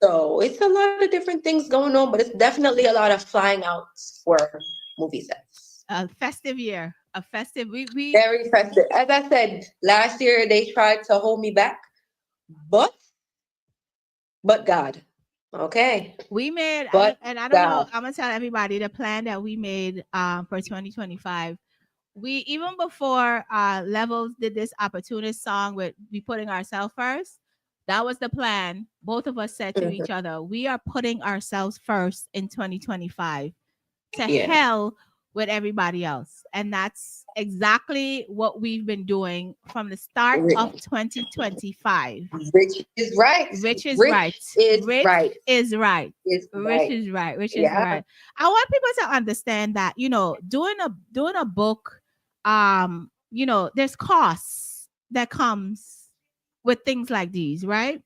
So it's a lot of different things going on, but it's definitely a lot of flying out for movie sets. A festive year. A festive. We Very festive. As I said, last year they tried to hold me back, but God. Okay. we made. But And I don't know. God. I'm gonna tell everybody the plan that we made for 2025. We even before Levels did this opportunist song with we putting ourselves first. That was the plan. Both of us said to Mhm. each other, we are putting ourselves first in 2025. To Yeah. hell with everybody else. And that's exactly what we've been doing from the start of 2025. Rich is right. Rich is Rich right. is Rich right. is right. Is Rich right. is right. Rich is Yeah. right. I want people to understand that, doing a book, there's costs that comes with things like these, right?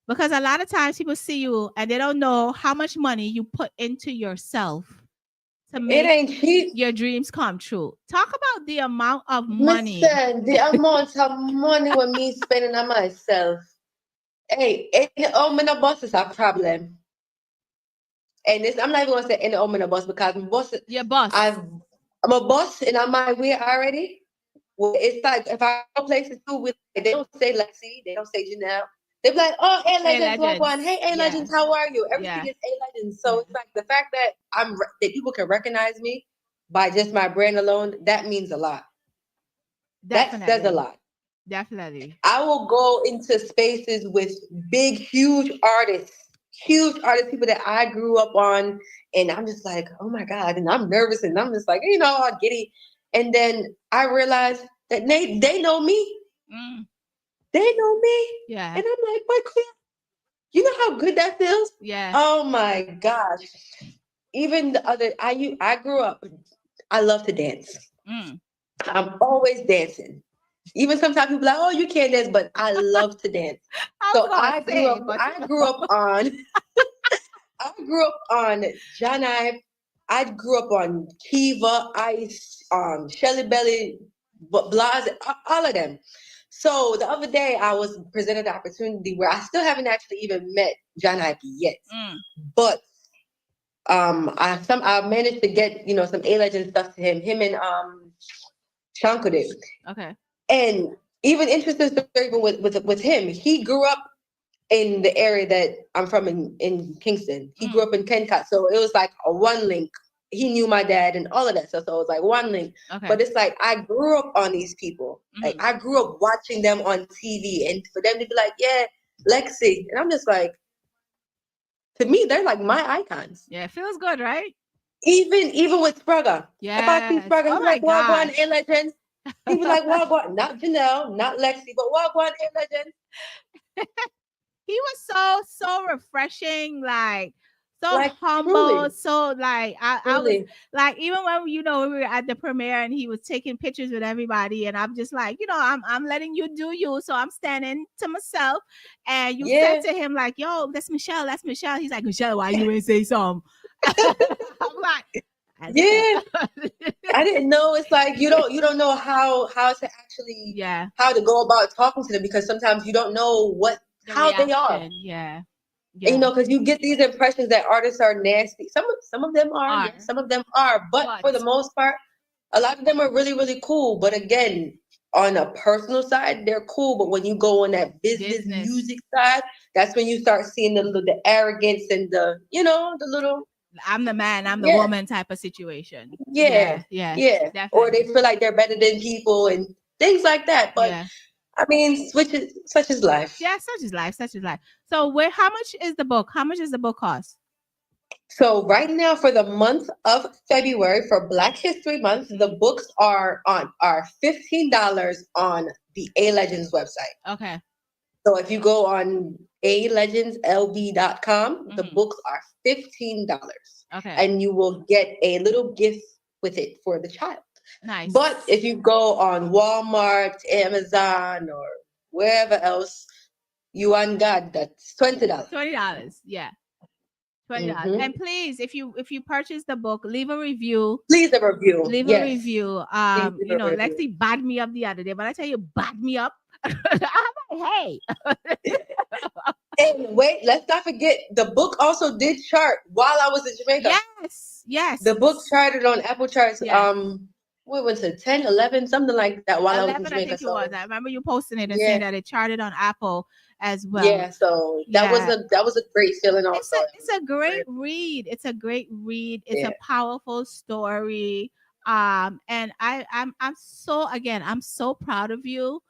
Because a lot of times people see you and they don't know how much money you put into yourself to It make ain't cheap. your dreams come true. Talk about the amount of money. Listen, the amount of money with me spending on myself. Hey, any omnibus bus is a problem. And this, I'm not even gonna say any omnibus bus because my bus, Your boss. I'm a bus and I'm my way already. Well, it's like if I go places too, they don't say Lexi, they don't say Janelle. They be like, oh, A Hey, Legends, what one? legends. Hey, A Yeah. Legends, how are you? Everything Yeah. is A Legends. So it's like the fact that that people can recognize me by just my brand alone, that means a lot. That says a Definitely. lot. Definitely. I will go into spaces with huge artists, people that I grew up on, and I'm just like, oh my God, and I'm nervous, and I'm just like, all giddy, and then I realize that they know me, Mm. they know me, Yeah. and I'm like, what? You know how good that feels? Yeah. Oh my gosh! Even I grew up. I love to dance. Mm. I'm always dancing. Even sometimes people are like, oh, you can't dance, but I love to dance. I was So gonna I grew say, up. but I grew up on. I grew up on John Ive. I grew up on Kiva, Ice, Shelly Belly, Blase, all of them. So the other day I was presented the opportunity where I still haven't actually even met John Ive yet, but I managed to get some A Legend stuff to him and Shankar. Okay. And even interesting story even with him, he grew up in the area that I'm from in Kingston. He grew up in Kentcott. So it was like a one link. He knew my dad and all of that stuff. So it was like one link. Okay. But it's like I grew up on these people. Like I grew up watching them on TV, and for them to be like, yeah, Lexi. And I'm just like, to me, they're like my icons. Yeah, it feels good, right? Even with Spragga. Yeah. If I see Spragga, Oh he's my like, Wagwan gosh. A Legends. He be like, Wagwan, not Janelle, not Lexi, but Wagwan A Legends. He was so refreshing, like so Like, humble, truly. so like I was Truly. like, even when when we were at the premiere and he was taking pictures with everybody, and I'm just like, I'm letting you do you, so I'm standing to myself. And you said to him like, yo, that's Michelle, that's Michelle. He's like, Michelle, why you ain't say something? I'm like, Yeah. I didn't know. It's like you don't know how to actually how to go about talking to them, because sometimes you don't know how they are. Yeah. And, because you get these impressions that artists are nasty. Some of them are, yes, some of them are, but for the most part, a lot of them are really, really cool. But again, on a personal side, they're cool. But when you go on that business music side, that's when you start seeing the arrogance and the little I'm the man, I'm the woman type of situation. Yeah. Definitely. Or they feel like they're better than people and things like that. But I mean, such is life. Yeah, such is life. Such is life. So how much is the book? How much does the book cost? So right now, for the month of February, for Black History Month, the books are $15 on the A Legends website. Okay. So if you go on alegendslb.com, the books are $15. Okay. And you will get a little gift with it for the child. Nice. But if you go on Walmart, Amazon, or wherever else, you on God, that's $20. $20, yeah. $20. And please, if you purchase the book, leave a review. Please a review. Leave Yes. a review. Please leave a review. Lexi bad me up the other day, but I tell you, bad me up. I'm like, hey. And wait, let's not forget the book also did chart while I was in Jamaica. Yes. The book charted on Apple charts. Yes. We went to 10, 11, something like that while I was in Jamaica. I think it was. I remember you posting it and Yeah. saying that it charted on Apple as well. Yeah, so that was a great feeling also. It's a great read. It's a great read. It's a powerful story. And I'm so proud of you.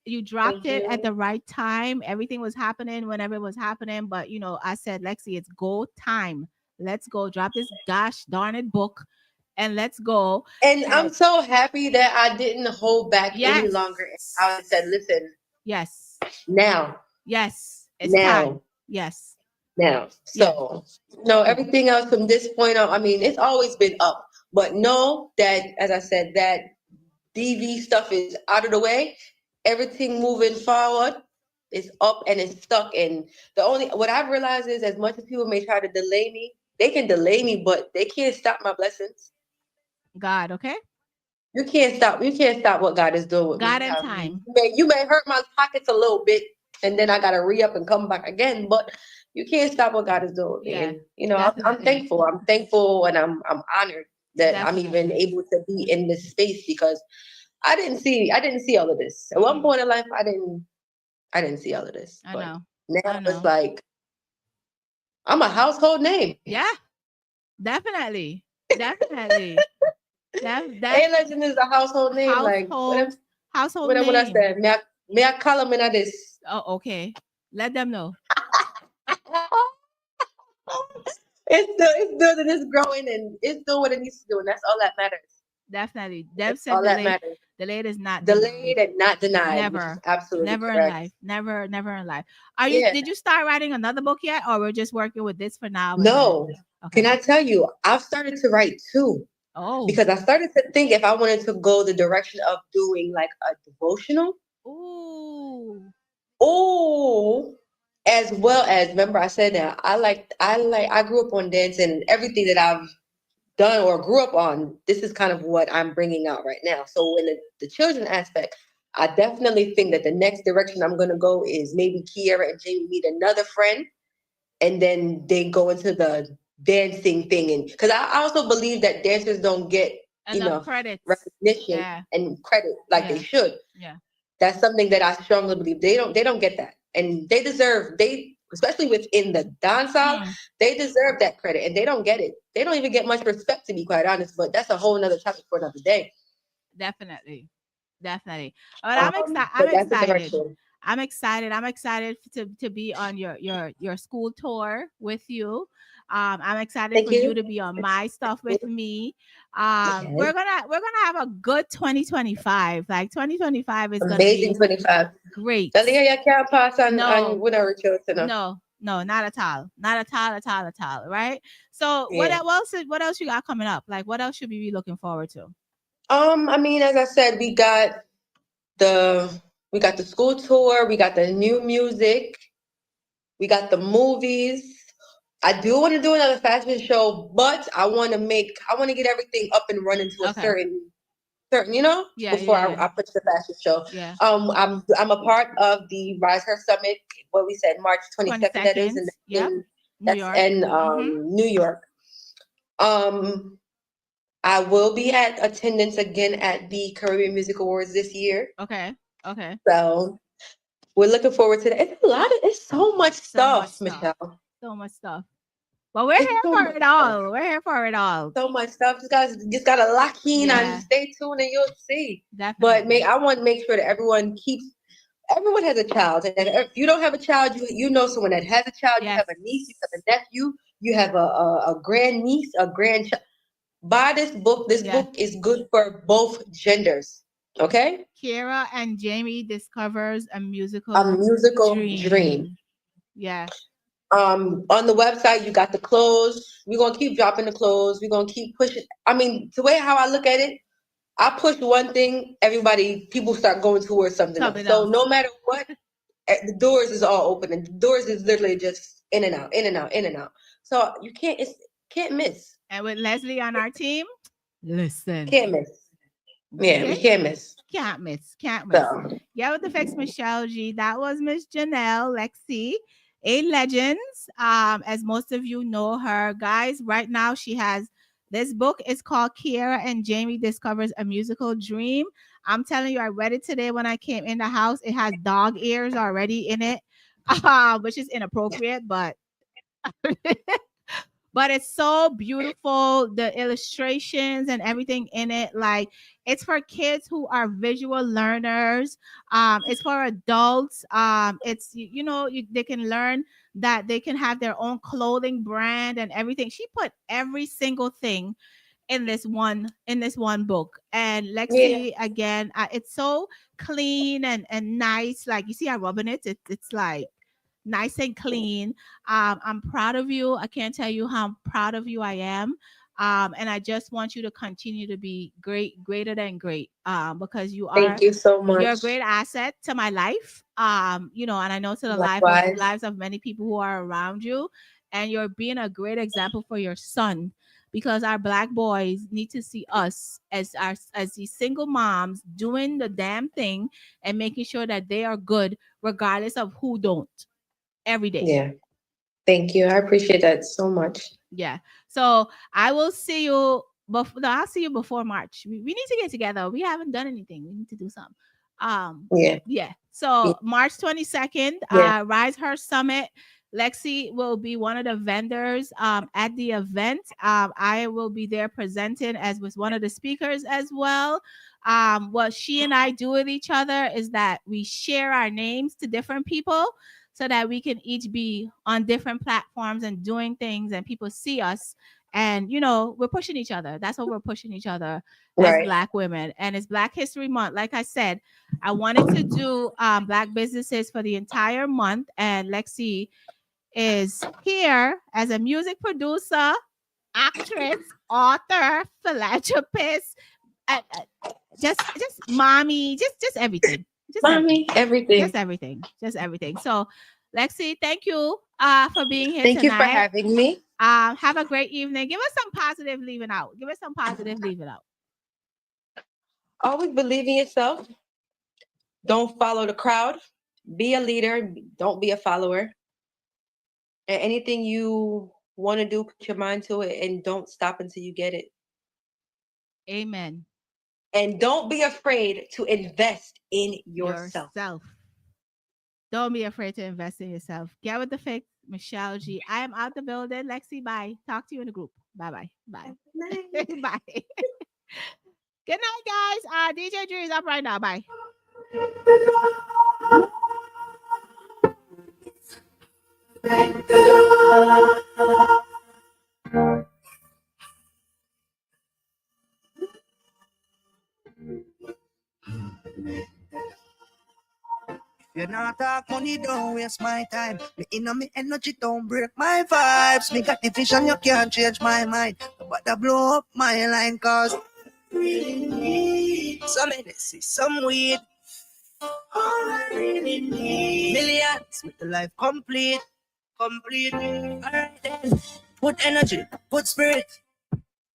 You dropped it at the right time. Everything was happening whenever it was happening. But I said, Lexi, it's go time. Let's go. Drop this gosh darn it book and let's go. And I'm so happy that I didn't hold back any longer. I said, listen. Yes. Now. Yes. It's now. time. Yes. Now. So, everything else from this point on, I mean, it's always been up. But know that, as I said, that DV stuff is out of the way. Everything moving forward is up and it's stuck. And what I've realized is, as much as people may try to delay me, they can delay me, but they can't stop my blessings. God, okay? You can't stop what God is doing with God me. in time. You may hurt my pockets a little bit, and then I gotta re-up and come back again. But you can't stop what God is doing. Yeah, and, I'm thankful. I'm thankful, and I'm honored that I'm even able to be in this space, because I didn't see all of this. At one point in life, I didn't see all of this. I know. Now it's like I'm a household name. Yeah, definitely. A Legend is a household name. Household name. What I said? May I call him in this? Oh, okay. Let them know. It's good and it's growing and it's doing what it needs to do, and that's all that matters. Definitely. Deb said delayed is not delayed and not denied. Never. Absolutely. Never correct. in life. Never in life. Did you start writing another book yet, or we're just working with this for now? No. Okay. Can I tell you, I've started to write too. Oh. Because I started to think if I wanted to go the direction of doing like a devotional. Ooh. As well as, remember I said that I grew up on dancing, and everything that I've done or grew up on, this is kind of what I'm bringing out right now. So in the children aspect, I definitely think that the next direction I'm going to go is maybe Kiera and Jamie meet another friend, and then they go into the dancing thing. And because I also believe that dancers don't get enough recognition and credit like they should. Yeah, that's something that I strongly believe. They don't get that, and they deserve. Especially within the dancehall, they deserve that credit, and they don't get it. They don't even get much respect, to be quite honest. But that's a whole nother topic for another day. Definitely. But I'm excited. I'm excited to be on your school tour with you. I'm excited for you to be on my stuff with me. We're gonna have a good 2025. Like 2025 is gonna be amazing. 25 great. You can't pass on whatever children. No, not at all. Not at all. Right. So what else you got coming up? Like what else should we be looking forward to? I mean, as I said, we got the school tour, we got the new music, we got the movies. I do want to do another fashion show, but I want to get everything up and running to a certain, before I put the fashion show. Yeah. I'm a part of the Rise Her Summit, what we said, March 22nd, that is in New York. I will be at attendance again at the Caribbean Music Awards this year. Okay. So we're looking forward to that. It's so much stuff, Michelle. So much stuff. But we're here for it all. We're here for it all. So much stuff. Just gotta lock in and stay tuned, and you'll see. Definitely. But I want to make sure that everyone has a child. And if you don't have a child, you know someone that has a child. You have a niece, you have a nephew, you have a grandniece, a grandchild. Buy this book. This book is good for both genders. Okay? Kiera and Jamie discovers a musical dream. Yeah. On the website, you got the clothes. We're gonna keep dropping the clothes. We're gonna keep pushing. I mean, the way how I look at it, I push one thing, people start going towards something else. So no matter what, the doors is all open, and the doors is literally just in and out, in and out, in and out. So you can't miss. And with Leslie on our team, listen. Can't miss. Yeah, we can't miss. Can't miss. Can't miss. So Yeah, with the fix, Michelle G. That was Miss Janelle Lexi, a legend. As most of you know her, guys. Right now, she has this book is called Kiera and Jamie Discovers a Musical Dream. I'm telling you, I read it today when I came in the house. It has dog ears already in it, which is inappropriate, but but it's so beautiful. The illustrations and everything in it, like it's for kids who are visual learners. It's for adults. It's they can learn that they can have their own clothing brand and everything. She put every single thing in this one book. And Lexi, again, it's so clean and nice. Like you see her rubbing it, it's like nice and clean. I'm proud of you. I can't tell you how proud of you I am. And I just want you to continue to be greater than great. Because you are. Thank you so much. You're a great asset to my life. And I know to the lives of many people who are around you. And you're being a great example for your son, because our Black boys need to see us as these single moms doing the damn thing and making sure that they are good regardless of who don't. Every day. Yeah. Thank you. I appreciate that so much. Yeah. So I will see you I'll see you before March. We need to get together. We haven't done anything. We need to do something. Yeah. So March 22nd, Rise Her Summit. Lexi will be one of the vendors at the event. I will be there presenting as with one of the speakers as well. What she and I do with each other is that we share our names to different people so that we can each be on different platforms and doing things, and people see us. And, we're pushing each other. That's what we're pushing each other as Black women. And it's Black History Month. Like I said, I wanted to do Black businesses for the entire month. And Lexi is here as a music producer, actress, author, philanthropist, just mommy, just everything. Everything. Just everything. So, Lexi, thank you for being here thank tonight. you for having me. Have a great evening. Give us some positive leaving out. Always believe in yourself. Don't follow the crowd. Be a leader. Don't be a follower. And anything you want to do, put your mind to it, and don't stop until you get it. Amen. And don't be afraid to invest in yourself. Don't be afraid to invest in yourself. Get with the fix, Michelle G. I am out the building. Lexi, bye. Talk to you in the group. Bye. Bye. Good night, guys. DJ Drew is up right now. Bye. You not talk money, don't waste my time. Me inna me energy, don't break my vibes. Me got the vision, you can't change my mind. But I blow up my line, cause really need some Hennessy, some weed. All I really need millions, make the life complete. Alright then, put energy, put spirit,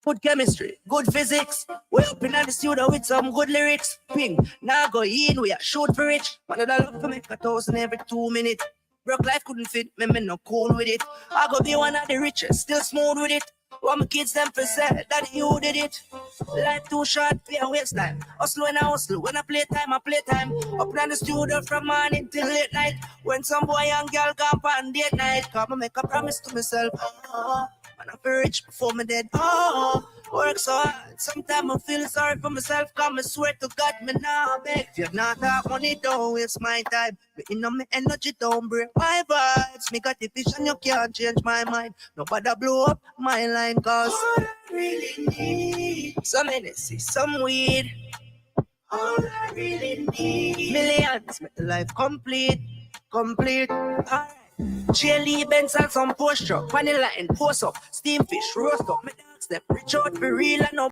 put chemistry, good physics. We up in the studio with some good lyrics. Ping, now go in, we are shoot for rich. But I love to make 1,000 every 2 minutes. Broke life couldn't fit me, me no cool with it. I go be one of the richest, still smooth with it. Want my kids them for say that you did it. Life too short, be a waste time. Hustle when I hustle, when I play time, I play time. Up in the studio from morning till late night. When some boy and girl come on date night, come and make a promise to myself. Man, I feel rich before me dead. Work so hard. Sometimes I feel sorry for myself. Come, I swear to God, me now beg. If you're not that money, don't waste my time. Me in on me energy, don't break my vibes. Me got the vision, you can't change my mind. Nobody blow up my line, cause all I really need some Hennessy, some weed. All I really need millions, make the life complete. Alright. Chili Benz and some post truck, vanilla and post up, steam fish, roast up, me dogs them rich out for real and no